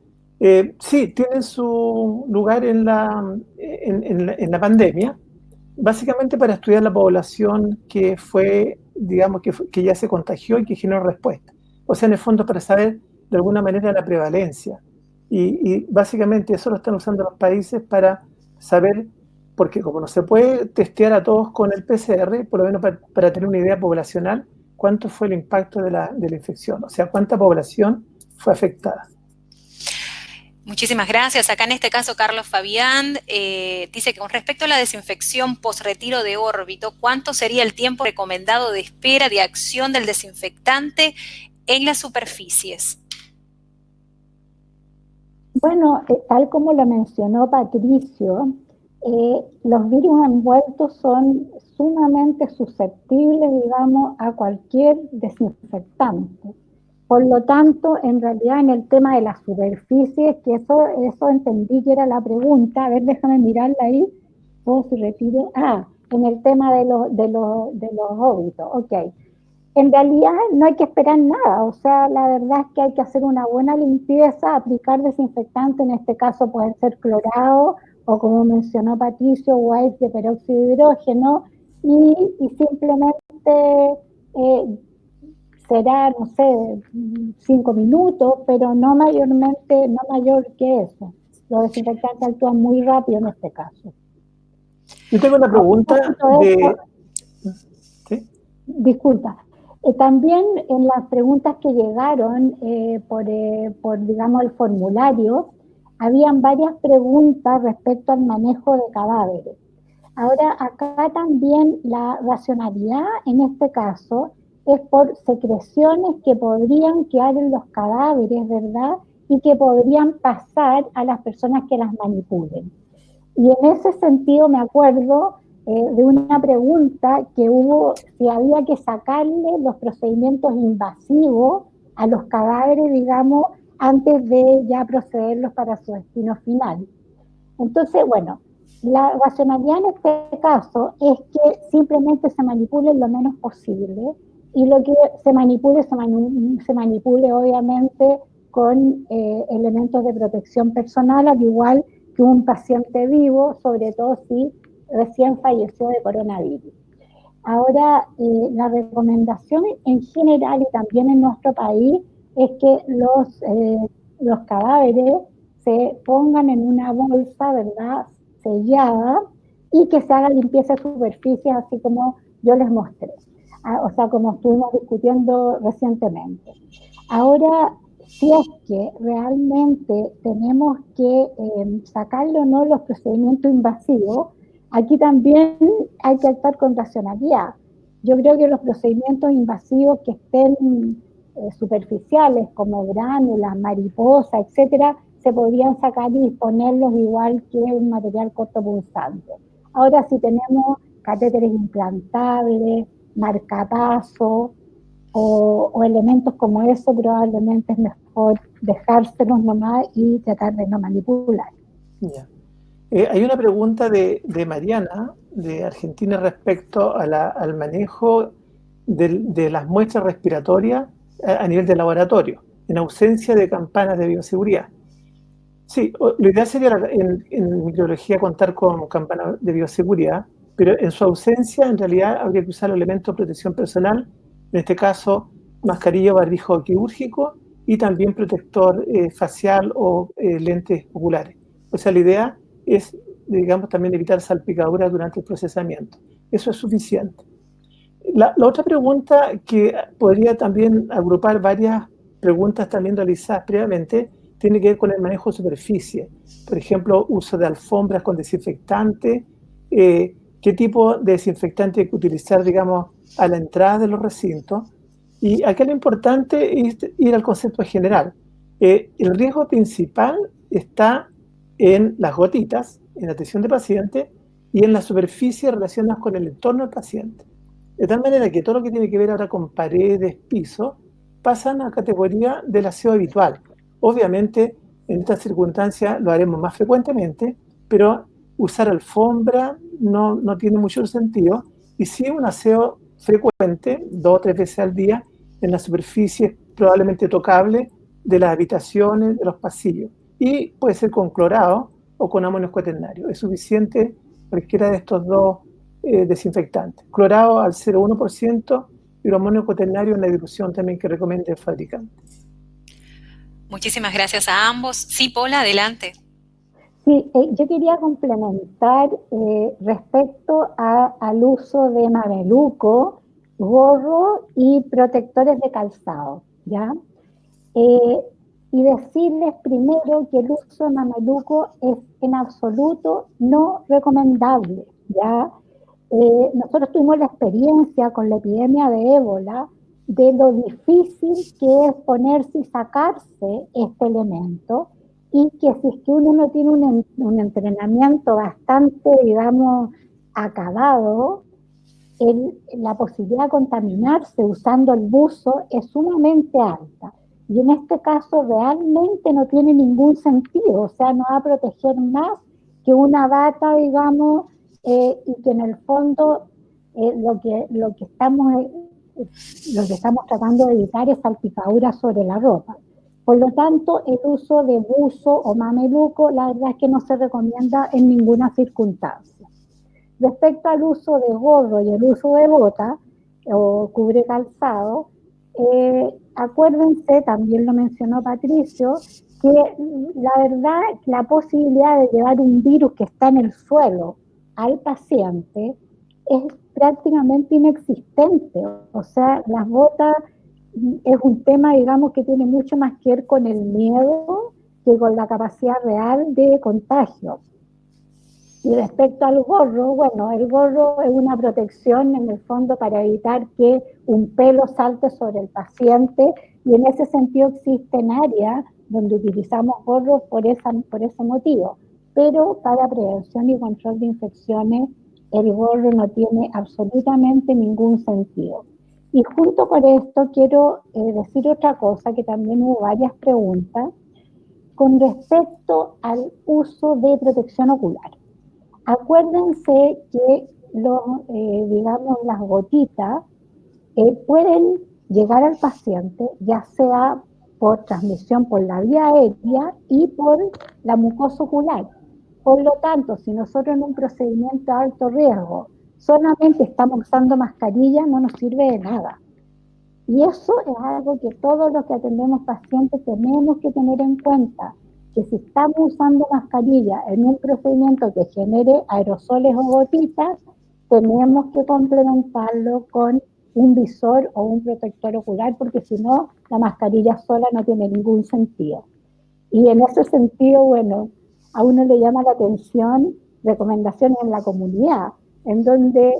Sí, tienen su lugar en la pandemia, básicamente para estudiar la población que fue, digamos, que ya se contagió y que generó respuesta. O sea, en el fondo para saber de alguna manera la prevalencia. Y básicamente eso lo están usando los países para saber, porque como no se puede testear a todos con el PCR, por lo menos para tener una idea poblacional, cuánto fue el impacto de la infección, o sea, cuánta población fue afectada. Muchísimas gracias. Acá en este caso Carlos Fabián dice que con respecto a la desinfección post-retiro de órbito, ¿cuánto sería el tiempo recomendado de espera de acción del desinfectante en las superficies? Bueno, tal como lo mencionó Patricio, los virus envueltos son sumamente susceptibles, digamos, a cualquier desinfectante. Por lo tanto, en realidad en el tema de las superficies, que eso entendí que era la pregunta, a ver, déjame mirarla ahí, o si retiro, en el tema de los óbitos, ok. En realidad no hay que esperar nada, o sea, la verdad es que hay que hacer una buena limpieza, aplicar desinfectante, en este caso pueden ser clorado o como mencionó Patricio, wipes de peróxido de hidrógeno y simplemente eh, será, no sé, 5 minutos, pero no mayormente, no mayor que eso. Los desinfectantes actúan muy rápido en este caso. Yo tengo una pregunta de... ¿Sí? Disculpa. También en las preguntas que llegaron por, digamos, el formulario, habían varias preguntas respecto al manejo de cadáveres. Ahora, acá también la racionalidad en este caso es por secreciones que podrían quedar en los cadáveres, ¿verdad? Y que podrían pasar a las personas que las manipulen. Y en ese sentido me acuerdo de una pregunta que hubo, si había que sacarle los procedimientos invasivos a los cadáveres, digamos, antes de ya procederlos para su destino final. Entonces, bueno, la racionalidad en este caso es que simplemente se manipule lo menos posible y lo que se manipule, se manipule obviamente con elementos de protección personal, al igual que un paciente vivo, sobre todo si recién falleció de coronavirus. Ahora, la recomendación en general y también en nuestro país es que los cadáveres se pongan en una bolsa, ¿verdad?, sellada y que se haga limpieza de superficies, así como yo les mostré, o sea, como estuvimos discutiendo recientemente. Ahora, si es que realmente tenemos que sacarle o no los procedimientos invasivos, aquí también hay que actuar con racionalidad. Yo creo que los procedimientos invasivos que estén superficiales, como gránulas, mariposas, etcétera, se podrían sacar y disponerlos igual que un material cortopunzante. Ahora, si tenemos catéteres implantables, marcapasos o elementos como eso, probablemente es mejor dejárselos nomás y tratar de no manipular. Ya. Hay una pregunta de Mariana, de Argentina, respecto al manejo de las muestras respiratorias a nivel de laboratorio, en ausencia de campanas de bioseguridad. Sí, lo ideal sería en microbiología contar con campanas de bioseguridad, pero en su ausencia, en realidad, habría que usar elementos de protección personal, en este caso, mascarilla o barbijo quirúrgico y también protector facial o lentes oculares. O sea, la idea es, digamos, también evitar salpicaduras durante el procesamiento. Eso es suficiente. La otra pregunta, que podría también agrupar varias preguntas también realizadas previamente, tiene que ver con el manejo de superficie. Por ejemplo, uso de alfombras con desinfectante, qué tipo de desinfectante hay que utilizar, digamos, a la entrada de los recintos. Y acá lo importante es ir al concepto general. El riesgo principal está en las gotitas, en la atención de paciente y en las superficies relacionadas con el entorno del paciente. De tal manera que todo lo que tiene que ver ahora con paredes, pisos, pasan a categoría del aseo habitual. Obviamente, en estas circunstancias lo haremos más frecuentemente, pero usar alfombra no tiene mucho sentido, y sí un aseo frecuente, 2 o 3 veces al día, en las superficies probablemente tocables de las habitaciones, de los pasillos. Y puede ser con clorado o con amonio cuaternario. Es suficiente cualquiera de estos dos desinfectantes. Clorado al 0,1% y el amonio cuaternario en la dilución también que recomienda el fabricante. Muchísimas gracias a ambos. Sí, Paula, adelante. Sí, yo quería complementar respecto al uso de mameluco, gorro y protectores de calzado, ¿ya? y decirles primero que el uso de mameluco es en absoluto no recomendable, ¿ya? Nosotros tuvimos la experiencia con la epidemia de ébola de lo difícil que es ponerse y sacarse este elemento, y que si es que uno no tiene un entrenamiento bastante, digamos, acabado, la posibilidad de contaminarse usando el buzo es sumamente alta. Y en este caso realmente no tiene ningún sentido, o sea, no va a proteger más que una bata, digamos, y que en el fondo lo que estamos tratando de evitar es salpicaduras sobre la ropa. Por lo tanto, el uso de buzo o mameluco, la verdad es que no se recomienda en ninguna circunstancia. Respecto al uso de gorro y el uso de bota o cubre calzado, acuérdense, también lo mencionó Patricio, que la verdad, la posibilidad de llevar un virus que está en el suelo al paciente es prácticamente inexistente. O sea, las botas es un tema, digamos, que tiene mucho más que ver con el miedo que con la capacidad real de contagio. Y respecto al gorro, bueno, el gorro es una protección en el fondo para evitar que un pelo salte sobre el paciente, y en ese sentido existen áreas donde utilizamos gorros por ese motivo. Pero para prevención y control de infecciones, el gorro no tiene absolutamente ningún sentido. Y junto con esto quiero decir otra cosa, que también hubo varias preguntas con respecto al uso de protección ocular. Acuérdense que digamos, las gotitas pueden llegar al paciente, ya sea por transmisión por la vía aérea y por la mucosa ocular. Por lo tanto, si nosotros en un procedimiento de alto riesgo solamente estamos usando mascarilla, no nos sirve de nada. Y eso es algo que todos los que atendemos pacientes tenemos que tener en cuenta, que si estamos usando mascarilla en un procedimiento que genere aerosoles o gotitas, tenemos que complementarlo con un visor o un protector ocular, porque si no, la mascarilla sola no tiene ningún sentido. Y en ese sentido, bueno, a uno le llama la atención recomendaciones en la comunidad, en donde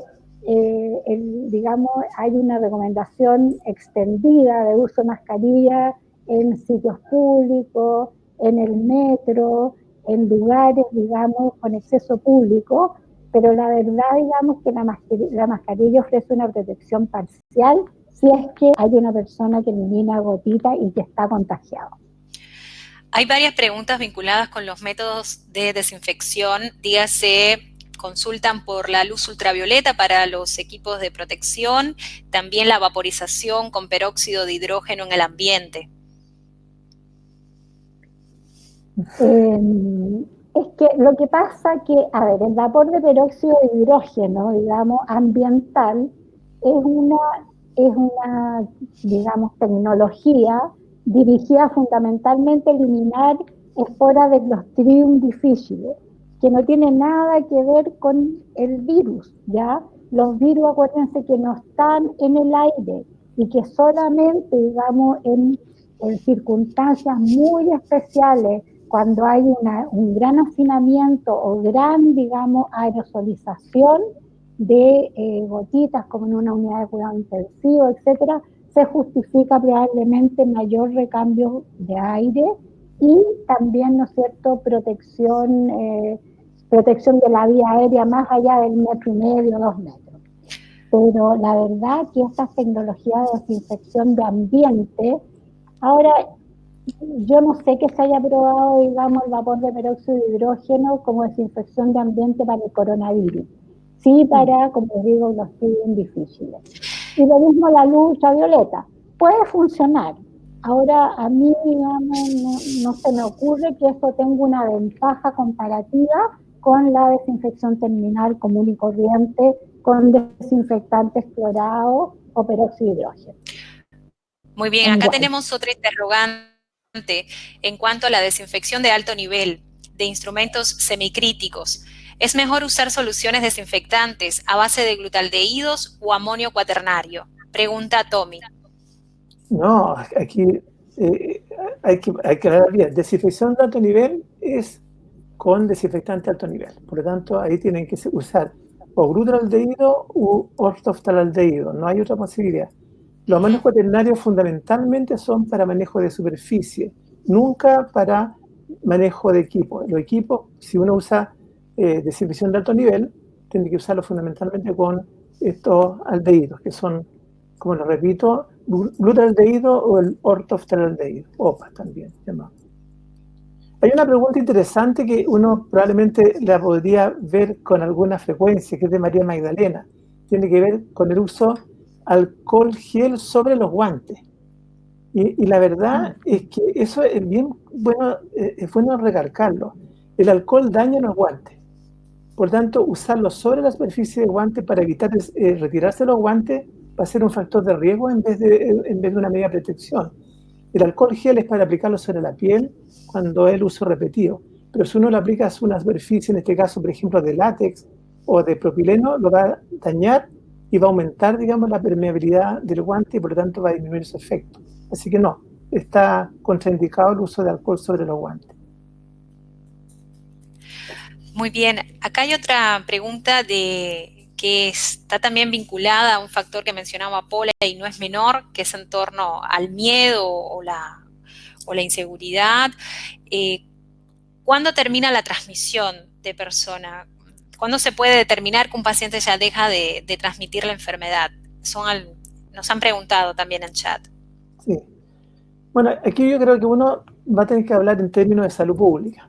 digamos, hay una recomendación extendida de uso de mascarilla en sitios públicos, en el metro, en lugares, digamos, con exceso público, pero la verdad, digamos, que la mascarilla ofrece una protección parcial si es que hay una persona que elimina gotitas y que está contagiado. Hay varias preguntas vinculadas con los métodos de desinfección, dígase, consultan por la luz ultravioleta para los equipos de protección, también la vaporización con peróxido de hidrógeno en el ambiente. Es que lo que pasa que, a ver, el vapor de peróxido de hidrógeno, digamos, ambiental, es una, digamos, tecnología dirigida fundamentalmente a eliminar esporas de Clostridium difficile, que no tiene nada que ver con el virus, ¿ya? Los virus, acuérdense que no están en el aire y que solamente, digamos, en circunstancias muy especiales, cuando hay un gran hacinamiento o gran, digamos, aerosolización de gotitas, como en una unidad de cuidado intensivo, etcétera, se justifica probablemente mayor recambio de aire y también, ¿no es cierto?, protección de la vía aérea más allá del 1,5 metros, 2 metros. Pero la verdad que estas tecnologías de desinfección de ambiente, ahora, yo no sé que se haya probado, digamos, el vapor de peróxido de hidrógeno como desinfección de ambiente para el coronavirus. Sí, para, como digo, los Clostridium difficile. Y lo mismo la luz ultravioleta. Puede funcionar. Ahora, a mí, digamos, no se me ocurre que eso tenga una ventaja comparativa con la desinfección terminal común y corriente con desinfectantes clorados o peróxido de hidrógeno. Muy bien, acá tenemos otra interrogante en cuanto a la desinfección de alto nivel de instrumentos semicríticos. ¿Es mejor usar soluciones desinfectantes a base de glutaldehídos o amonio cuaternario? Pregunta Tommy. No, aquí hay que hablar bien. Desinfección de alto nivel es con desinfectante de alto nivel. Por lo tanto, ahí tienen que usar o glutaraldehído u ortoftalaldehído. No hay otra posibilidad. Los manejos cuaternarios fundamentalmente son para manejo de superficie, nunca para manejo de equipo. Los equipos, si uno usa desinfección de alto nivel, tiene que usarlo fundamentalmente con estos aldehídos, que son, como lo repito, glutaraldehído o el ortoftalaldehído, OPA también llamado. Hay una pregunta interesante que uno probablemente la podría ver con alguna frecuencia, que es de María Magdalena. Tiene que ver con el uso alcohol gel sobre los guantes. Y la verdad es que eso es bien bueno, es bueno recalcarlo. El alcohol daña los guantes. Por tanto, usarlo sobre la superficie de guantes para evitar retirarse los guantes va a ser un factor de riesgo en vez de una medida de protección. El alcohol gel es para aplicarlo sobre la piel cuando es el uso repetido. Pero si uno lo aplica a una superficie, en este caso, por ejemplo, de látex o de propileno, lo va a dañar y va a aumentar, digamos, la permeabilidad del guante y por lo tanto va a disminuir su efecto. Así que no, está contraindicado el uso de alcohol sobre los guantes. Muy bien, acá hay otra pregunta que está también vinculada a un factor que mencionaba Paula y no es menor, que es en torno al miedo o la inseguridad. ¿Cuándo termina la transmisión de persona? ¿Cuándo se puede determinar que un paciente ya deja de transmitir la enfermedad? Nos han preguntado también en chat. Sí. Bueno, aquí yo creo que uno va a tener que hablar en términos de salud pública,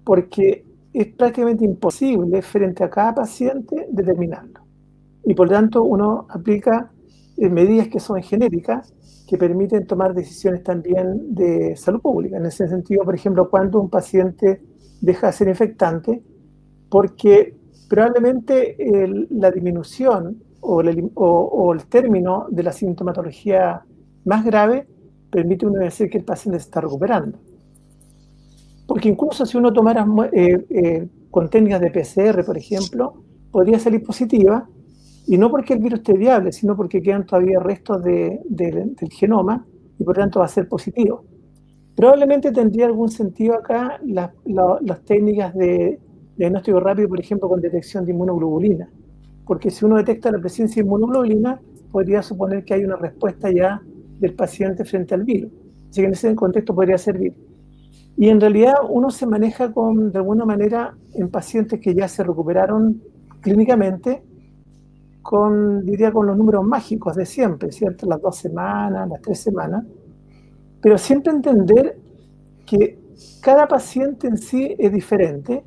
porque es prácticamente imposible frente a cada paciente determinarlo. Y por tanto uno aplica medidas que son genéricas, que permiten tomar decisiones también de salud pública. En ese sentido, por ejemplo, cuando un paciente deja de ser infectante, porque probablemente la disminución o el término de la sintomatología más grave permite uno decir que el paciente se está recuperando. Porque incluso si uno tomara con técnicas de PCR, por ejemplo, podría salir positiva, y no porque el virus esté viable, sino porque quedan todavía restos del genoma y por tanto va a ser positivo. Probablemente tendría algún sentido acá las técnicas de diagnóstico rápido, por ejemplo, con detección de inmunoglobulina, porque si uno detecta la presencia de inmunoglobulina, podría suponer que hay una respuesta ya del paciente frente al virus. Así que en ese contexto podría servir. Y en realidad uno se maneja de alguna manera en pacientes que ya se recuperaron clínicamente, diría con los números mágicos de siempre, ¿cierto? Las 2 semanas, las 3 semanas, pero siempre entender que cada paciente en sí es diferente,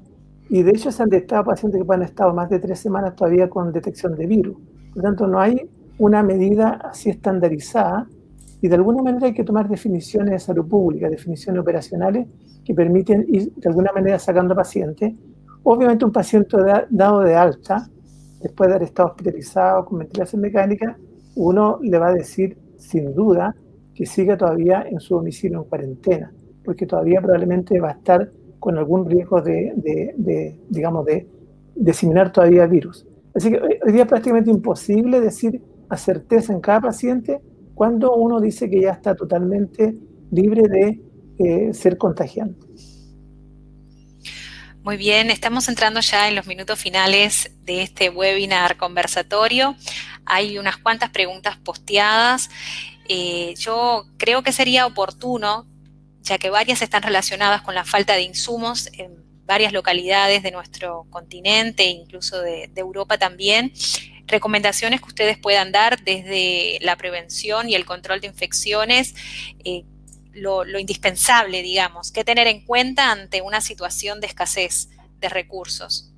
y de hecho se han detectado pacientes que han estado más de 3 semanas todavía con detección de virus. Por lo tanto, no hay una medida así estandarizada, y de alguna manera hay que tomar definiciones de salud pública, definiciones operacionales que permiten ir de alguna manera sacando pacientes. Obviamente un paciente dado de alta, después de haber estado hospitalizado con ventilación mecánica, uno le va a decir sin duda que siga todavía en su domicilio en cuarentena, porque todavía probablemente va a estar con algún riesgo de diseminar todavía virus. Así que hoy día es prácticamente imposible decir a certeza en cada paciente cuando uno dice que ya está totalmente libre de ser contagiante. Muy bien, estamos entrando ya en los minutos finales de este webinar conversatorio. Hay unas cuantas preguntas posteadas. Yo creo que sería oportuno, ya que varias están relacionadas con la falta de insumos en varias localidades de nuestro continente, incluso de Europa también, recomendaciones que ustedes puedan dar desde la prevención y el control de infecciones, lo indispensable, digamos, qué tener en cuenta ante una situación de escasez de recursos.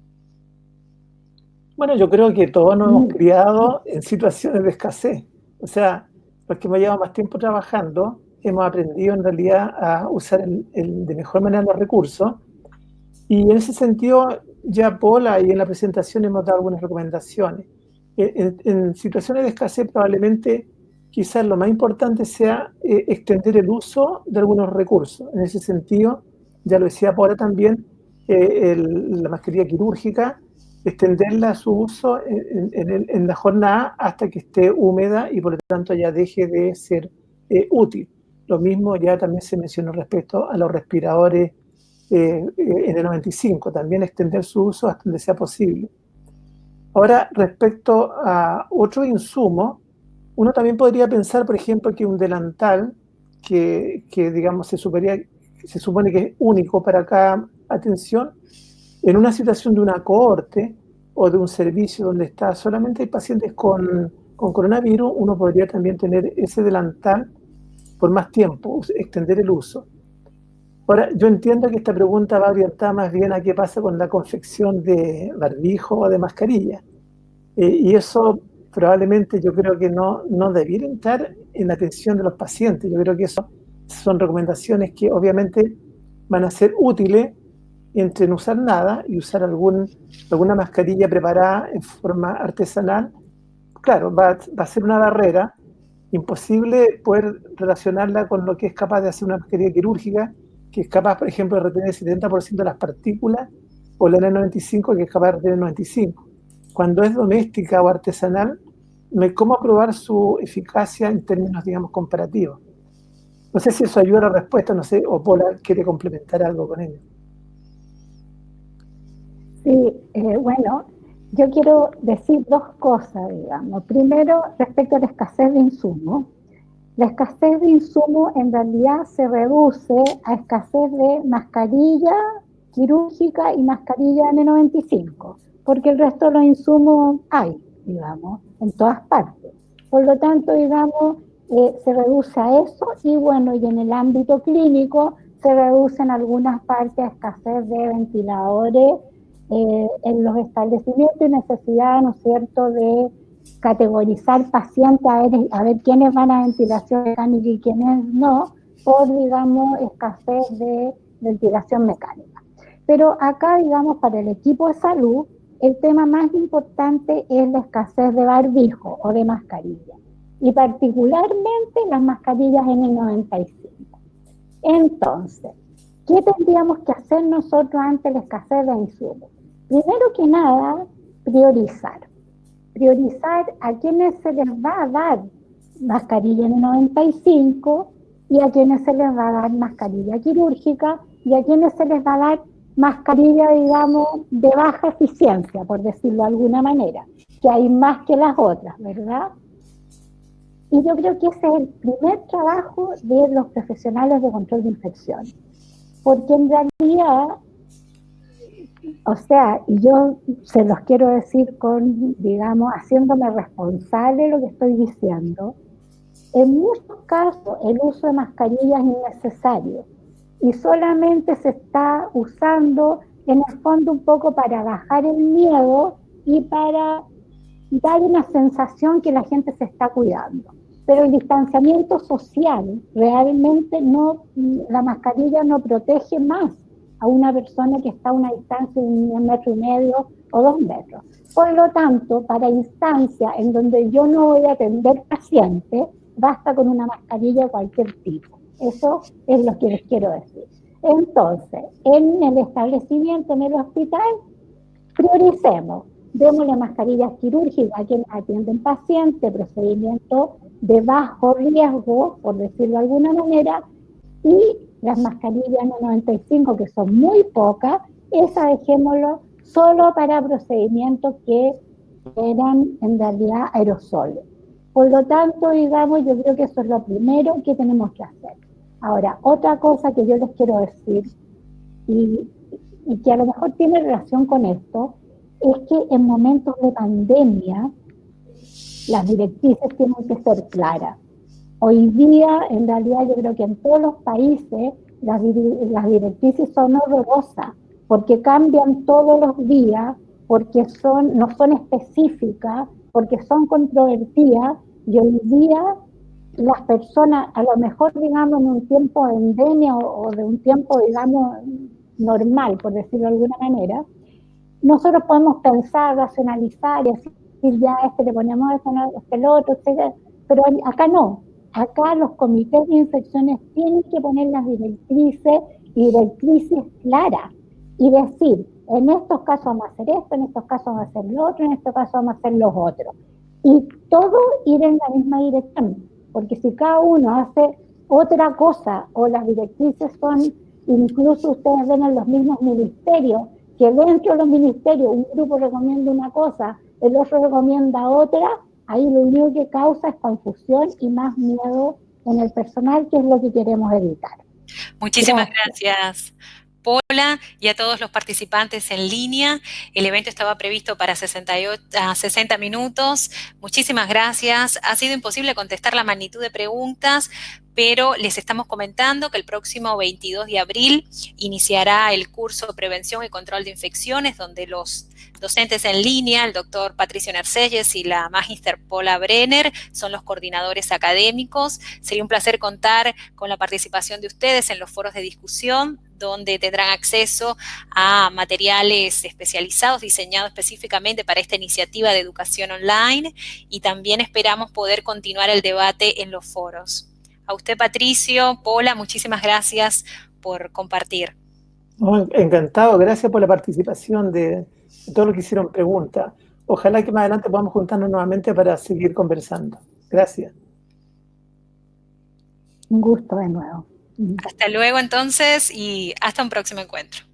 Bueno, yo creo que todos nos hemos criado en situaciones de escasez. O sea, los que hemos llevado más tiempo trabajando, hemos aprendido en realidad a usar de mejor manera los recursos. Y en ese sentido, ya Paula y en la presentación hemos dado algunas recomendaciones. En situaciones de escasez probablemente quizás lo más importante sea extender el uso de algunos recursos. En ese sentido, ya lo decía Paula también, la mascarilla quirúrgica, extenderla a su uso en la jornada hasta que esté húmeda y por lo tanto ya deje de ser útil. Lo mismo ya también se mencionó respecto a los respiradores N95, también extender su uso hasta donde sea posible. Ahora, respecto a otro insumo, uno también podría pensar, por ejemplo, que un delantal que digamos, se supone que es único para cada atención, en una situación de una cohorte o de un servicio donde está solamente hay pacientes con coronavirus, uno podría también tener ese delantal por más tiempo, extender el uso. Ahora, yo entiendo que esta pregunta va orientada más bien a qué pasa con la confección de barbijo o de mascarilla. Y eso probablemente yo creo que no debiera entrar en la atención de los pacientes. Yo creo que eso son recomendaciones que obviamente van a ser útiles entre no usar nada y usar alguna mascarilla preparada en forma artesanal. Claro, va a ser una barrera imposible poder relacionarla con lo que es capaz de hacer una mascarilla quirúrgica, que es capaz, por ejemplo, de retener el 70% de las partículas, o la N95, que es capaz de retener el 95%. Cuando es doméstica o artesanal, no hay cómo probar su eficacia en términos, digamos, comparativos. No sé si eso ayuda a la respuesta, no sé, o Paula quiere complementar algo con ello. Sí, bueno, yo quiero decir dos cosas, digamos. Primero, respecto a la escasez de insumos. La escasez de insumos en realidad se reduce a escasez de mascarilla quirúrgica y mascarilla N95, porque el resto de los insumos hay, digamos, en todas partes. Por lo tanto, digamos, se reduce a eso y bueno, y en el ámbito clínico se reduce en algunas partes a escasez de ventiladores en los establecimientos y necesidad, ¿no es cierto?, de categorizar pacientes a ver quiénes van a ventilación mecánica y quiénes no, por, digamos, escasez de ventilación mecánica. Pero acá, digamos, para el equipo de salud, el tema más importante es la escasez de barbijo o de mascarilla, y particularmente las mascarillas N95. Entonces, ¿qué tendríamos que hacer nosotros ante la escasez de insumos? Primero que nada, priorizar a quienes se les va a dar mascarilla N95 y a quienes se les va a dar mascarilla quirúrgica y a quienes se les va a dar mascarilla, digamos, de baja eficiencia, por decirlo de alguna manera, que hay más que las otras, ¿verdad? Y yo creo que ese es el primer trabajo de los profesionales de control de infecciones, porque en realidad, o sea, y yo se los quiero decir con, digamos, haciéndome responsable de lo que estoy diciendo, en muchos casos el uso de mascarillas es innecesario y solamente se está usando en el fondo un poco para bajar el miedo y para dar una sensación que la gente se está cuidando. Pero el distanciamiento social, realmente no, la mascarilla no protege más a una persona que está a una distancia de 1,5 metros o 2 metros. Por lo tanto, para instancias en donde yo no voy a atender pacientes, basta con una mascarilla de cualquier tipo. Eso es lo que les quiero decir. Entonces, en el establecimiento, en el hospital, prioricemos. Démosle mascarillas quirúrgicas a quienes atienden pacientes, procedimientos de bajo riesgo, por decirlo de alguna manera, y las mascarillas N95, que son muy pocas, esas dejémoslo solo para procedimientos que eran en realidad aerosoles. Por lo tanto, digamos, yo creo que eso es lo primero que tenemos que hacer. Ahora, otra cosa que yo les quiero decir, y que a lo mejor tiene relación con esto, es que en momentos de pandemia las directrices tienen que ser claras. Hoy día, en realidad, yo creo que en todos los países las directrices son horrorosas, porque cambian todos los días, porque no son específicas, porque son controvertidas, y hoy día las personas, a lo mejor, digamos, en un tiempo de endemia o de un tiempo, digamos, normal, por decirlo de alguna manera, nosotros podemos pensar, racionalizar y decir, ya le ponemos el otro, etc. Pero acá no. Acá los comités de infecciones tienen que poner las directrices y directrices claras y decir, en estos casos vamos a hacer esto, en estos casos vamos a hacer lo otro, en estos casos vamos a hacer los otros. Y todo ir en la misma dirección, porque si cada uno hace otra cosa, o las directrices son, incluso ustedes ven en los mismos ministerios, que dentro de los ministerios un grupo recomienda una cosa, el otro recomienda otra, ahí lo único que causa es confusión y más miedo en el personal, que es lo que queremos evitar. Muchísimas gracias, Paula, y a todos los participantes en línea. El evento estaba previsto para 60 minutos. Muchísimas gracias. Ha sido imposible contestar la magnitud de preguntas, pero les estamos comentando que el próximo 22 de abril iniciará el curso Prevención y Control de Infecciones, donde los docentes en línea, el doctor Patricio Nerselles y la magíster Paula Brenner, son los coordinadores académicos. Sería un placer contar con la participación de ustedes en los foros de discusión, donde tendrán acceso a materiales especializados diseñados específicamente para esta iniciativa de educación online, y también esperamos poder continuar el debate en los foros. A usted, Patricio, Paula, muchísimas gracias por compartir. Oh, encantado, gracias por la participación de todos los que hicieron preguntas. Ojalá que más adelante podamos juntarnos nuevamente para seguir conversando. Gracias. Un gusto de nuevo. Hasta luego entonces y hasta un próximo encuentro.